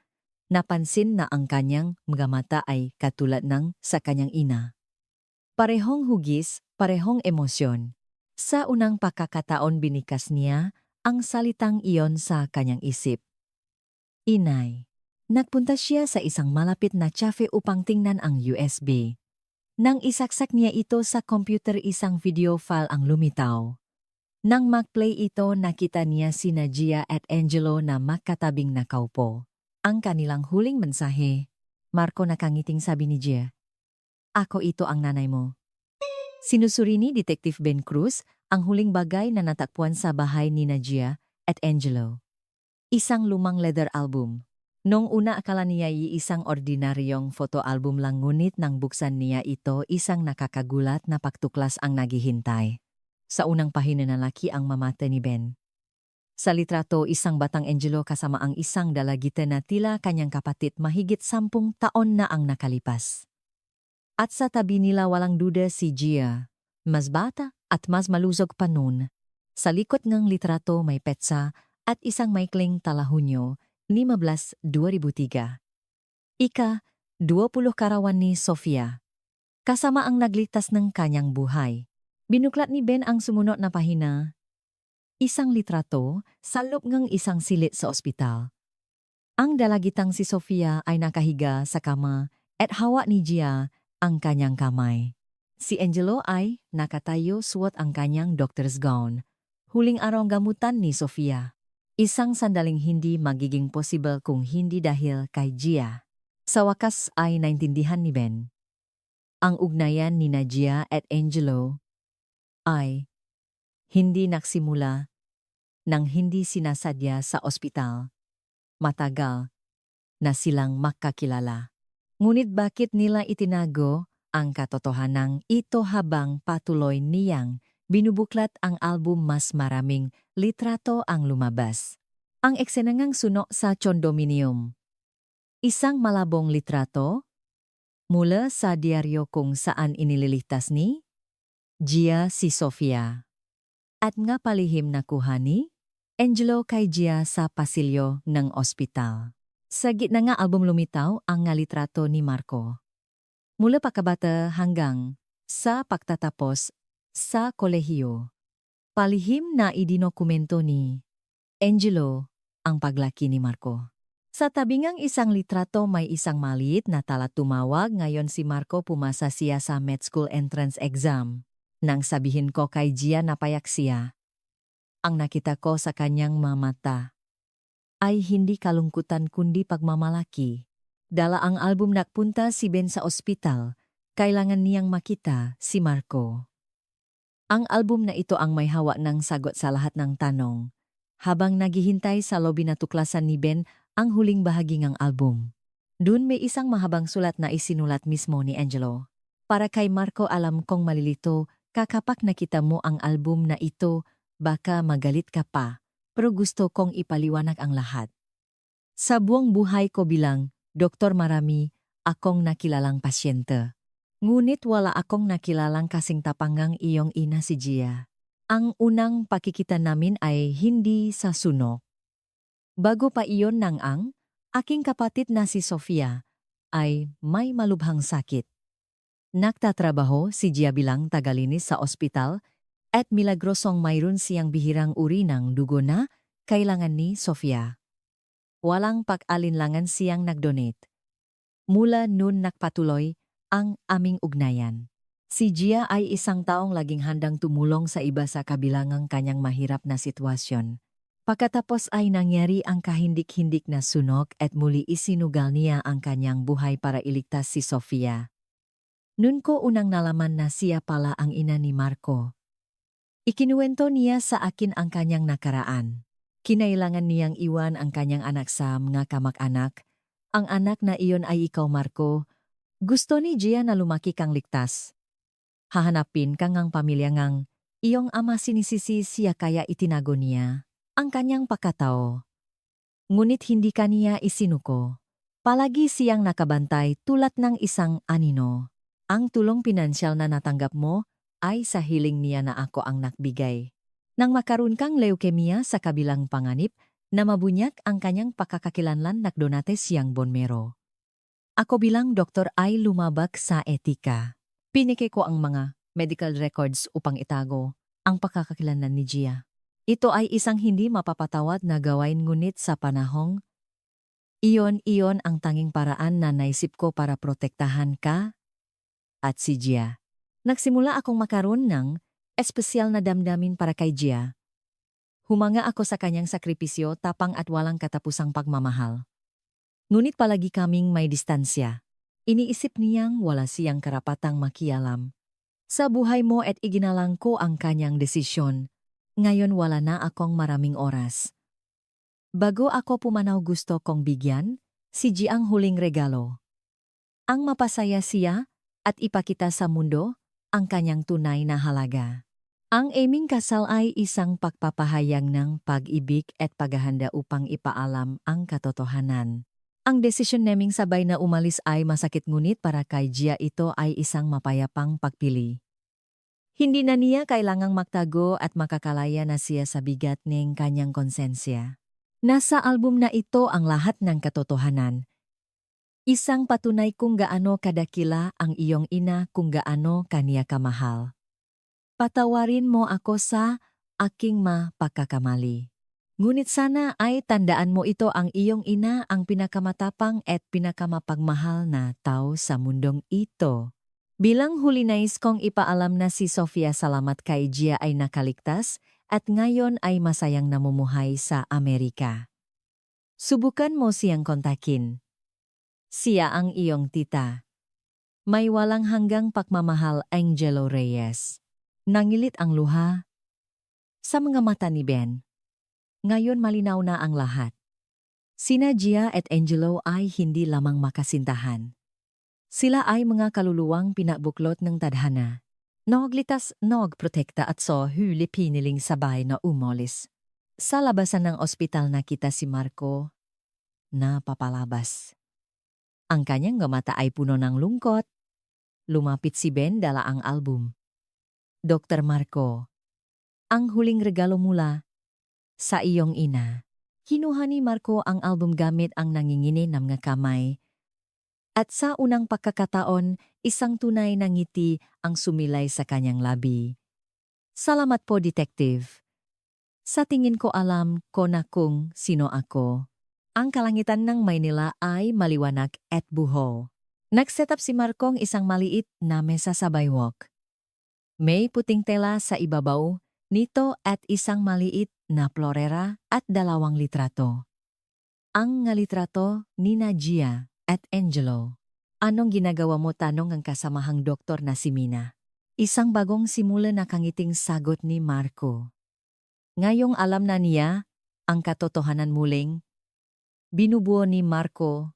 napansin na ang kanyang mga mata ay katulad ng sa kanyang ina. Parehong hugis, parehong emosyon. Sa unang pagkakataon binikas niya ang salitang iyon sa kanyang isip. Inay. Nagpunta siya sa isang malapit na cafe upang tingnan ang USB. Nang isaksak niya ito sa computer, isang video file ang lumitaw. Nang mag-play ito, nakita niya sina Gia at Angelo na magkatabing nakaupo. Ang kanilang huling mensahe. Marco, nakangiting sabi ni Gia. Ako ito ang nanay mo. Sinusuri ni Detective Ben Cruz ang huling bagay na natakpuan sa bahay ni Gia at Angelo. Isang lumang leather album. Noong una akala niya isang ordinaryong photo album lang, ngunit nang buksan niya ito, isang nakakagulat na pagtuklas ang naghihintay. Sa unang pahina na laki ang mamata ni Ben. Sa litrato, isang batang Angelo kasama ang isang dalagita na tila kanyang kapatid, mahigit 10 taon na ang nakalipas. At sa tabi nila walang duda si Gia, mas bata at mas malusog pa noon. Sa likod ng litrato may petsa at isang maikling talahunyo, 15, 2003. Ika-20 karawan ni Sofia. Kasama ang nagligtas ng kanyang buhay. Binuklat ni Ben ang sumunod na pahina. Isang litrato sa loob ng isang silid sa ospital. Ang dalagitang si Sofia ay nakahiga sa kama at hawak ni Gia ang kanyang kamay. Si Angelo ay nakatayo suot ang kanyang doctor's gown. Huling araw gamutan ni Sofia. Isang sandaling hindi magiging possible kung hindi dahil kay Gia. Sa wakas ay naintindihan ni Ben. Ang ugnayan ni Gia at Angelo ay hindi nagsimula nang hindi sinasadya sa ospital. Matagal na silang magkakilala. Ngunit bakit nila itinago ang katotohanang ito habang patuloy niyang binubuklat ang album? Mas maraming litrato ang lumabas. Ang eksenangang suno sa condominium. Isang malabong litrato mula sa diaryo kung saan inililigtas ni Gia si Sofia. At nga palihim na kuha ni Angelo kay Gia sa pasilyo ng ospital. Sa gitna nga album lumitaw ang nga litrato ni Marco. Mula pagkabata hanggang sa pagtatapos sa kolehiyo. Palihim na idinokumento ni Angelo, ang paglaki ni Marco. Sa tabingang isang litrato may isang maliit na tala tumawag. Ngayon si Marco pumasa siya sa med school entrance exam. Nang sabihin ko kay Gia na payak siya, ang nakita ko sa kanyang mamata ay hindi kalungkutan kundi pagmamalaki. Dala ang album nagpunta si Ben sa ospital. Kailangan niyang makita si Marco. Ang album na ito ang may hawak ng sagot sa lahat ng tanong. Habang naghihintay sa lobby na tuklasan ni Ben ang huling bahagi ng album. Doon may isang mahabang sulat na isinulat mismo ni Angelo. Para kay Marco, alam kong malilito, kakapak nakita mo ang album na ito, baka magalit ka pa, pero gusto kong ipaliwanag ang lahat. Sa buong buhay ko bilang doktor, marami akong nakilalang pasyente. Ngunit wala akong nakilalang kasing tapangang iyong ina si Gia. Ang unang pakikita namin ay hindi sa sunok. Bago pa iyon nang ang aking kapatid na si Sofia ay may malubhang sakit. Nagtatrabaho si Gia bilang tagalinis sa ospital at milagrosong mayroon siyang bihirang uri ng dugo na kailangan ni Sofia. Walang pag-alinlangan siyang nag-donate. Mula noon nagpatuloy ang aming ugnayan. Si Gia ay isang taong laging handang tumulong sa iba sa kabilangang kanyang mahirap na sitwasyon. Pagkatapos ay nangyari ang kahindik-hindik na sunog at muli isinugal niya ang kanyang buhay para iligtas si Sofia. Noon ko unang nalaman na siya pala ang ina ni Marco. Ikinuwento niya sa akin ang kanyang nakaraan. Kinailangan niyang iwan ang kanyang anak sa mga kamag-anak. Ang anak na iyon ay ikaw, Marco. Gusto ni Gia na lumaki kang ligtas. Hahanapin kang ang pamilya ngang iyong ama, sinisisi siya kaya itinago niya ang kanyang pagkatao. Ngunit hindi kaniya isinuko. Palagi siyang nakabantay tulad ng isang anino. Ang tulong pinansyal na natanggap mo ay sa hiling niya na ako ang nagbigay. Nang makaroon kang leukemia sa kabilang panganib na mabunyak ang kanyang pakakakilanlan, nagdonate siyang bonmero. Ako bilang doktor ay lumabag sa etika. Pinike ko ang mga medical records upang itago ang pakakakilanlan ni Gia. Ito ay isang hindi mapapatawad na gawain, ngunit sa panahong iyon ang tanging paraan na naisip ko para protektahan ka at si Gia. Nagsimula akong makaroon ng espesyal na damdamin para kay Gia. Humanga ako sa kanyang sakripisyo, tapang at walang katapusang pagmamahal. Ngunit palagi kaming may distansya. Iniisip niyang wala siyang karapatang makialam sa buhay mo at iginalang ko ang kanyang desisyon. Ngayon wala na akong maraming oras. Bago ako pumanaw, gusto kong bigyan si G ang huling regalo. Ang mapasaya siya at ipakita sa mundo ang kanyang tunay na halaga. Ang aming kasal ay isang pagpapahayag ng pag-ibig at paghahanda upang ipaalam ang katotohanan. Ang desisyon naming sabay na umalis ay masakit, ngunit para kay Gia ito ay isang mapayapang pagpili. Hindi na niya kailangang magtago at makakalaya na siya sa bigat ng kanyang konsensya. Nasa album na ito ang lahat ng katotohanan. Isang patunay kung gaano kadakila ang iyong ina, kung gaano kaniya kamahal. Patawarin mo ako sa aking pagkakamali. Ngunit sana ay tandaan mo, ito ang iyong ina, ang pinakamatapang at pinakamapagmahal na tao sa mundong ito. Bilang huli, nais kong ipaalam na si Sofia, salamat kay Gia, ay nakaligtas at ngayon ay masayang namumuhay sa Amerika. Subukan mo siyang kontakin. Siya ang iyong tita. May walang hanggang pagmamahal, Angelo Reyes. Nangilit ang luha sa mga mata ni Ben. Ngayon malinaw na ang lahat. Sina Gia at Angelo ay hindi lamang makasintahan. Sila ay mga kaluluwang pinabuklot ng tadhana. Naglitas, nagprotekta at so huli piniling sabay na umolis. Sa labasan ng ospital nakita si Marco na papalabas. Ang kanyang mata ay puno ng lungkot. Lumapit si Ben, dala ang album. Dr. Marco, ang huling regalo mula sa iyong ina. Kinuha ni Marco ang album gamit ang nangingini ng mga kamay. At sa unang pagkakataon, isang tunay na ngiti ang sumilay sa kanyang labi. Salamat po, Detective. Sa tingin ko alam ko na kung sino ako. Ang kalangitan ng Maynila ay maliwanag at buho. Nag-set up si Markong isang maliit na mesa sa baywalk. May puting tela sa ibabaw nito at isang maliit na florera at 2 litrato. Ang nga litrato ni Gia at Angelo. Anong ginagawa mo, tanong ang kasamahang doktor na si Mina. Isang bagong simula na kangiting sagot ni Marco. Ngayong alam na niya ang katotohanan, muling binubuo ni Marco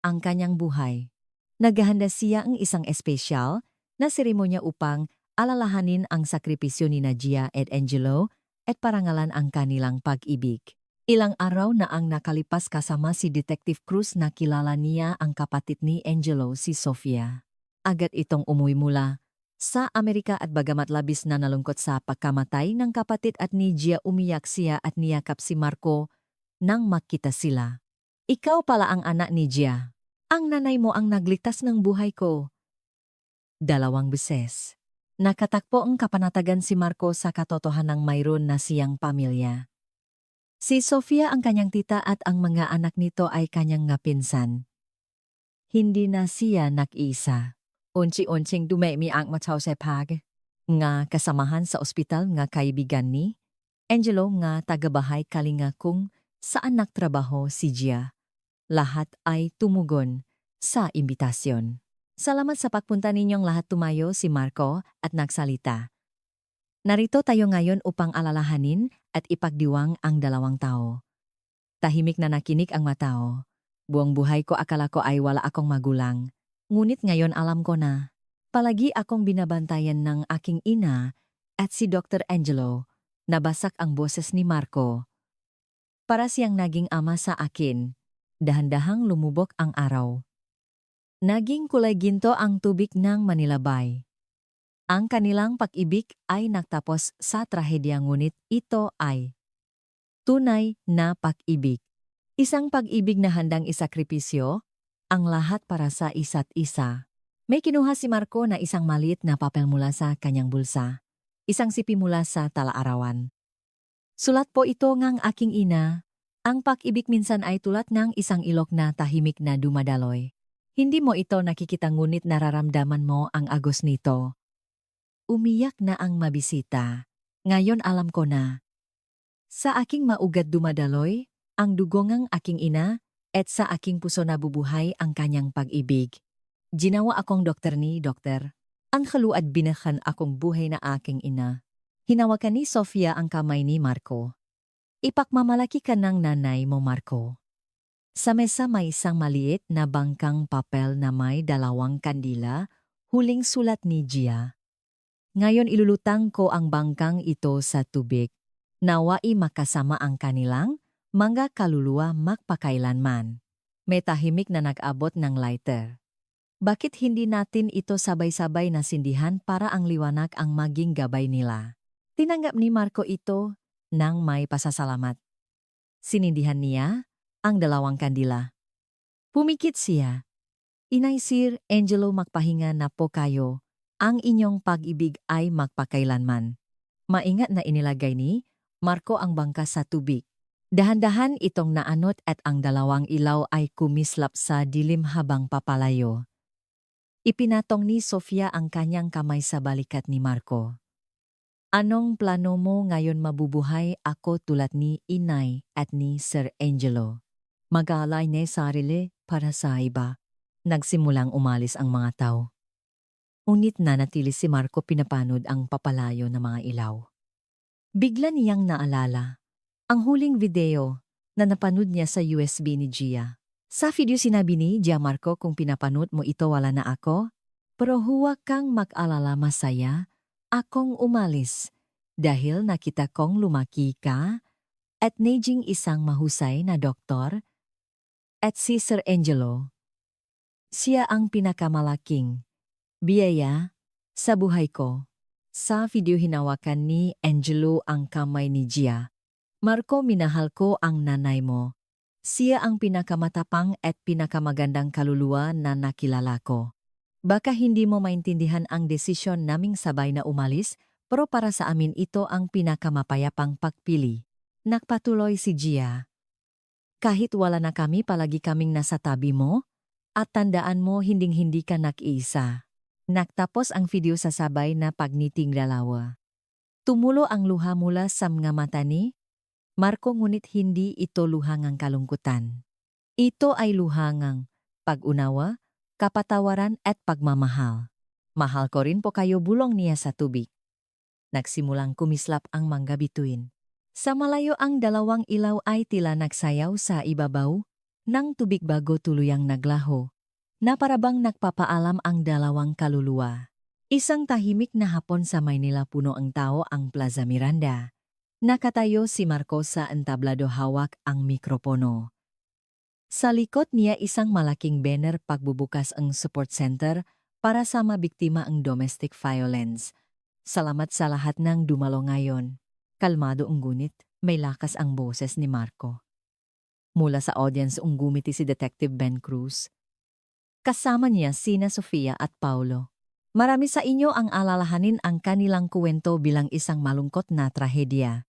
ang kanyang buhay. Naghahanda siya ang isang espesyal na seremonya upang alalahanin ang sakripisyo ni Gia at Angelo at parangalan ang kanilang pag-ibig. Ilang araw na ang nakalipas kasama si Detective Cruz na kilala niya ang kapatid ni Angelo, si Sofia. Agad itong umuwi mula sa Amerika at bagamat labis na nalungkot sa pagkamatay ng kapatid at ni Gia, umiyak siya at niyakap si Marco nang makita sila. Ikaw pala ang anak ni Gia. Ang nanay mo ang nagligtas ng buhay ko. 2 beses. Nakatakpo ang kapanatagan si Marco sa katotohanang mayroon na siyang pamilya. Si Sofia ang kanyang tita at ang mga anak nito ay kanyang nga pinsan. Hindi na siya nag-isa. Unti-unting dumami ang mataw sa nga kasamahan sa ospital nga kaibigan ni Angelo nga tagabahay kalinga kung saan nagtrabaho si Gia. Lahat ay tumugon sa imbitasyon. Salamat sa pagpunta ninyong lahat, tumayo si Marco at nagsalita. Narito tayo ngayon upang alalahanin at ipagdiwang ang 2 tao. Tahimik na nakinig ang matao. Buong buhay ko akala ko ay wala akong magulang. Ngunit ngayon alam ko na. Palagi akong binabantayan ng aking ina at si Dr. Angelo. Nabasak ang boses ni Marco. Para siyang naging ama sa akin. Dahan-dahang lumubog ang araw. Naging kulay ginto ang tubig ng Manila Bay. Ang kanilang pag-ibig ay nagtapos sa trahedya, ngunit ito ay tunay na pag-ibig. Isang pag-ibig na handang isakripisyo ang lahat para sa isa't isa. May kinuha si Marco na isang maliit na papel mula sa kanyang bulsa. Isang sipi mula sa tala-arawan. Sulat po ito ngang aking ina. Ang pag-ibig minsan ay tulad ng isang ilog na tahimik na dumadaloy. Hindi mo ito nakikita ngunit nararamdaman mo ang agos nito. Umiyak na ang mabisita. Ngayon alam ko na. Sa aking maugad dumadaloy ang dugo ng aking ina at sa aking puso nabubuhay ang kanyang pag-ibig. Ginawa akong doktor ni Dokter. Ang kaluad binakan akong buhay na aking ina. Hinawakan ni Sofia ang kamay ni Marco. Ipakmamalaki ka ng nanay mo, Marco. Sa mesa may isang maliit na bangkang papel na may 2 kandila, huling sulat ni Gia. Ngayon ilulutang ko ang bangkang ito sa tubig. Nawai makasama ang kanilang mga kaluluwa magpakailanman. May tahimik na nag-abot ng lighter. Bakit hindi natin ito sabay-sabay na sindihan para ang liwanag ang maging gabay nila? Tinanggap ni Marco ito nang may pasasalamat. Sinindihan niya ang 2 kandila. Pumikit siya. Inay Sir Angelo, magpahinga na po kayo. Ang inyong pag-ibig ay magpakailanman. Maingat na inilagay ni Marco ang bangka sa tubig. Dahan-dahan itong naanot at ang 2 ilaw ay kumislap sa dilim habang papalayo. Ipinatong ni Sofia ang kanyang kamay sa balikat ni Marco. Anong plano mo ngayon? Mabubuhay ako tulad ni Inay at ni Sir Angelo. Mag-aalay na sarili para sa iba. Nagsimulang umalis ang mga tao. Ngunit nanatili si Marco, pinapanood ang papalayo ng mga ilaw. Bigla niyang naalala ang huling video na napanood niya sa USB ni Gia. Sa video sinabi ni Gia, Marco, kung pinapanood mo ito wala na ako, pero huwag kang mag-alala, masaya akong umalis dahil nakita kong lumaki ka at naging isang mahusay na doktor at si Sir Angelo. Siya ang pinakamalaking biyaya sa buhay ko. Sa video hinawakan ni Angelo ang kamay ni Gia. Marco, minahal ko ang nanay mo. Siya ang pinakamatapang at pinakamagandang kaluluwa na nakilala ko. Baka hindi mo maintindihan ang desisyon naming sabay na umalis, Pero para sa amin ito ang pinakamapayapang pagpili. Nagpatuloy si Gia. Kahit wala na kami palagi kaming nasa tabi mo, at tandaan mo hinding-hindi ka nag-iisa. Nagtapos ang video sa sabay na pagniting dalawa. Tumulo ang luha mula sa mga mata ni Marco ngunit hindi ito luhangang kalungkutan. Ito ay luhangang pag-unawa, kapatawaran at pagmamahal. Mahal ko rin po kayo bulong niya sa tubig. Nagsimulang kumislap ang mangga bituin. Sa malayo ang dalawang ilaw ay tila nagsayaw sa ibabaw ng tubig bago tuluyang naglaho, na parabang nagpapaalam ang dalawang kaluluwa. Isang tahimik na hapon sa Maynila puno ang tao ang Plaza Miranda. Nakatayo si Marco sa entablado hawak ang mikropono. Sa likod niya isang malaking banner pagbubukas ang support center para sa mabiktima ang domestic violence. Salamat sa lahat ng dumalo ngayon. Kalmado ang gunit, may lakas ang boses ni Marco. Mula sa audience gumiti si Detective Ben Cruz. Kasama niya sina Sofia at Paulo. Marami sa inyo ang alalahanin ang kanilang kuwento bilang isang malungkot na trahedya.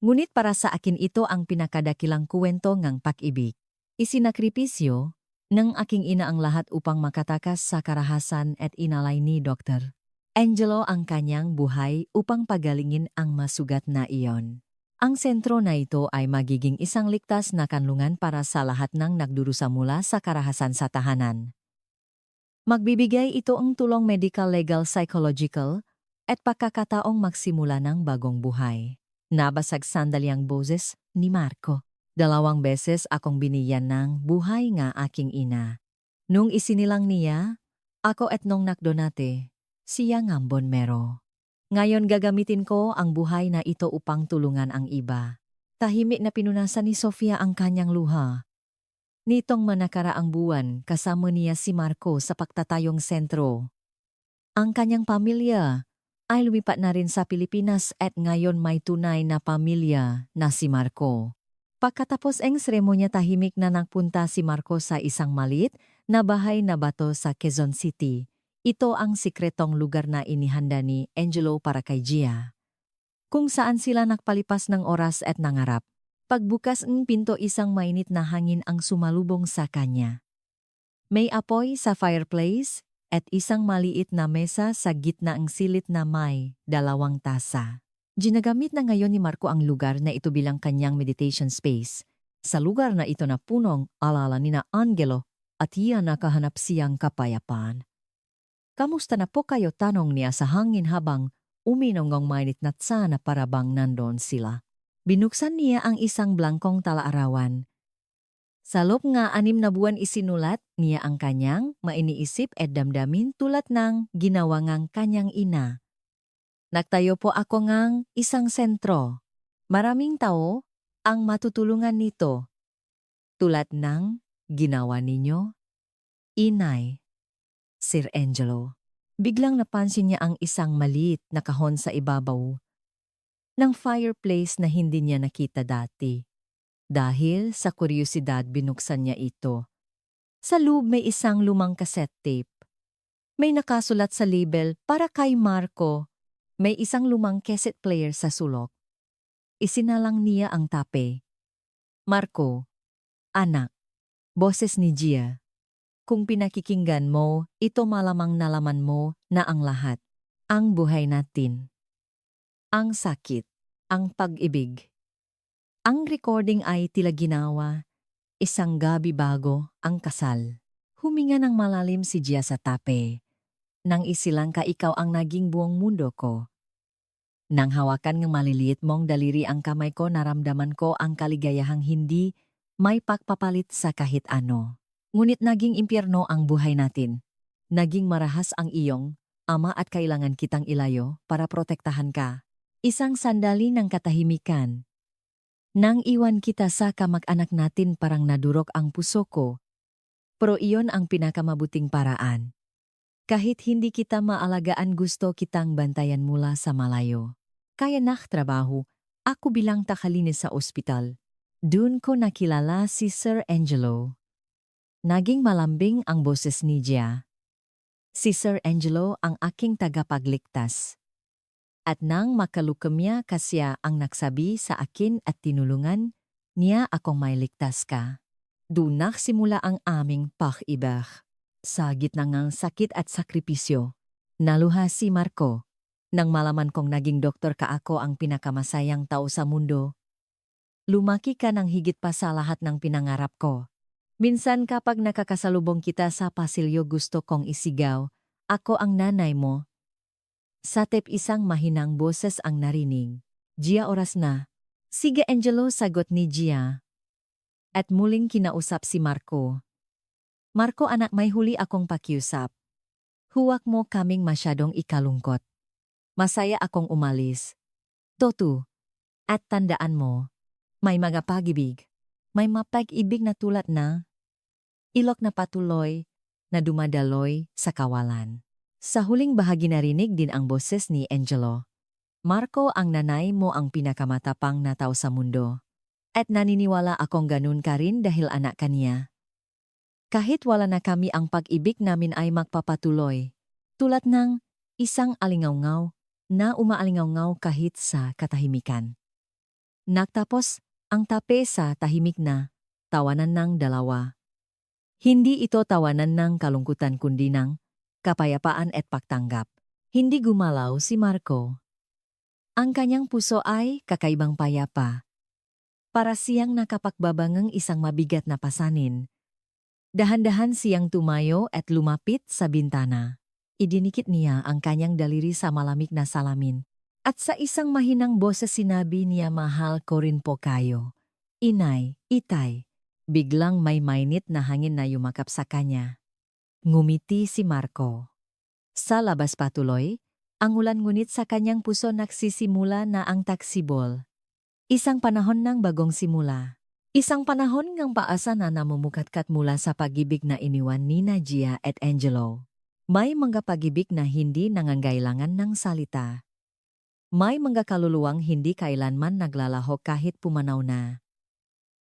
Ngunit para sa akin ito ang pinakadakilang kuwento ng pag-ibig. Isinakripisyo ng aking ina ang lahat upang makatakas sa karahasan at inalay ni Dr. Angelo ang kanyang buhay upang pagalingin ang masugat na iyon. Ang sentro na ito ay magiging isang ligtas na kanlungan para sa lahat ng nagdurusa mula sa karahasan sa tahanan. Magbibigay ito ang tulong medical, legal, psychological, at pagkakataong magsimula ng bagong buhay. Nabasag sandali ang boses ni Marco. 2 beses akong binigyan ng buhay nga aking ina. Nung isinilang niya, ako at nung nakdonate, siya ngambon mero. Ngayon gagamitin ko ang buhay na ito upang tulungan ang iba. Tahimik na pinunasan ni Sofia ang kanyang luha. Nitong manakaraang buwan, kasama niya si Marco sa pagtatayong sentro. Ang kanyang pamilya ay lumipat na rin sa Pilipinas at ngayon may tunay na pamilya na si Marco. Pagkatapos ang seremonya tahimik na nagpunta si Marco sa isang maliit na bahay na bato sa Quezon City. Ito ang sikretong lugar na inihanda ni Angelo para kay Gia, kung saan sila nagpalipas ng oras at nangarap. Pagbukas ng pinto isang mainit na hangin ang sumalubong sa kanya. May apoy sa fireplace at isang maliit na mesa sa gitna ang silit na may 2 tasa. Ginagamit na ngayon ni Marco ang lugar na ito bilang kanyang meditation space. Sa lugar na ito na punong alala ni na Angelo at iyan nakahanap siyang kapayapaan. Kamusta na po kayo, tanong niya sa hangin habang uminom ng mainit na tsa na parabang nandoon sila. Binuksan niya ang isang blangkong talaarawan. Sa loob nga 6 na buwan isinulat niya ang kanyang mainiisip at damdamin tulad ng ginawa ngang kanyang ina. Nagtayo po ako ngang isang sentro. Maraming tao ang matutulungan nito. Tulad ng ginawa ninyo, Inay. Sir Angelo. Biglang napansin niya ang isang maliit na kahon sa ibabaw ng fireplace na hindi niya nakita dati. Dahil sa kuryosidad binuksan niya ito. Sa loob may isang lumang cassette tape. May nakasulat sa label para kay Marco. May isang lumang cassette player sa sulok. Isinalang niya ang tape. Marco, anak, boses ni Gia. Kung pinakikinggan mo, ito malamang nalaman mo na ang lahat, ang buhay natin. Ang sakit, ang pag-ibig. Ang recording ay tila ginawa, isang gabi bago ang kasal. Huminga ng malalim si Gia sa tape. Nang isilang ka ikaw ang naging buong mundo ko. Nang hawakan ng maliliit mong daliri ang kamay ko naramdaman ko ang kaligayahang hindi may pagpapalit sa kahit ano. Ngunit naging impyerno ang buhay natin. Naging marahas ang iyong ama at kailangan kitang ilayo para protektahan ka. Isang sandali ng katahimikan. Nang iwan kita sa kamag-anak natin parang nadurok ang puso ko. Pero iyon ang pinakamabuting paraan. Kahit hindi kita maalagaan gusto kitang bantayan mula sa malayo. Kaya naktrabaho, ako bilang takalinis sa ospital. Doon ko nakilala si Sir Angelo. Naging malambing ang boses ni Gia. Si Sir Angelo ang aking tagapagligtas. At nang makalukemya kasya ang nagsabi sa akin at tinulungan niya akong mailigtas ka. Doon nagsimula ang aming pag-ibig. Sa gitna ng sakit at sakripisyo, naluha si Marco. Nang malaman kong naging doktor ka ako ang pinakamasayang tao sa mundo, lumaki ka ng higit pa sa lahat ng pinangarap ko. Minsan kapag nakakasalubong kita sa pasilyo gusto kong isigaw, ako ang nanay mo. Sa tep isang mahinang boses ang narinig. Gia, oras na. Sige Angelo, sagot ni Gia. At muling kinausap si Marco. Marco anak, may huli akong pakiusap. Huwag mo kaming masyadong ikalungkot. Masaya akong umalis. Totu. At tandaan mo, may mga pag-ibig. May mapag-ibig na tulad na ilok na patuloy na dumadaloy sa kawalan. Sa huling bahagi narinig din ang boses ni Angelo. Marco, ang nanay mo ang pinakamatapang na tao sa mundo. At naniniwala akong ganun ka rin dahil anak ka niya. Kahit wala na kami, ang pag-ibig namin ay magpapatuloy. Tulad ng isang alingawngaw na umaalingawngaw kahit sa katahimikan. Nagtapos ang tape sa tahimik na tawanan ng dalawa. Hindi ito tawanan ng kalungkutan kundi ng kapayapaan at pagtanggap. Hindi gumalaw si Marco. Ang kanyang puso ay kakaibang payapa. Para siyang nakapagbabangang isang mabigat na pasanin. Dahan-dahan siyang tumayo at lumapit sa bintana. Idinikit niya ang kanyang daliri sa malamig na salamin. At sa isang mahinang boses sinabi niya, mahal ko rin po kayo. Inay, itay. Biglang may mainit na hangin na yumakap sa kanya. Ngumiti si Marco. Sa labas patuloy, ang ulan, ngunit sa kanyang puso nagsisimula na ang taksibol. Isang panahon ng bagong simula. Isang panahon ng paasa na namumukatkat mula sa pag-ibig na iniwan ni Gia at Angelo. May mga pag-ibig na hindi nangangailangan ng salita. May mga kaluluwang hindi kailanman naglalahok kahit pumanaw na.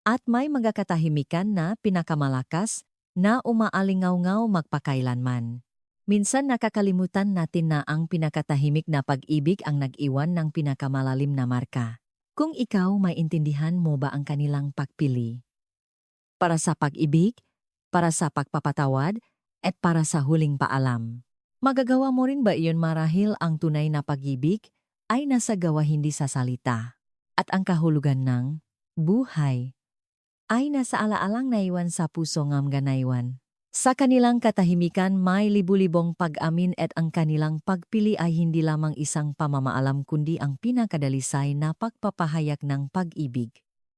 At may mga katahimikan na pinakamalakas na umaalingawngaw magpakailanman. Minsan nakakalimutan natin na ang pinakatahimik na pag-ibig ang nag-iwan ng pinakamalalim na marka. Kung ikaw, maintindihan mo ba ang kanilang pagpili? Para sa pag-ibig, para sa pagpapatawad, at para sa huling paalam. Magagawa mo rin ba iyon marahil ang tunay na pag-ibig ay nasa gawa hindi sa salita? At ang kahulugan ng buhay ay nasa alaalang naiwan sa puso ng ganaywan. Sa kanilang katahimikan may libu-libong pag-amin at ang kanilang pagpili ay hindi lamang isang pamamaalam kundi ang pinakadalisay na pagpapahayag ng pag-ibig.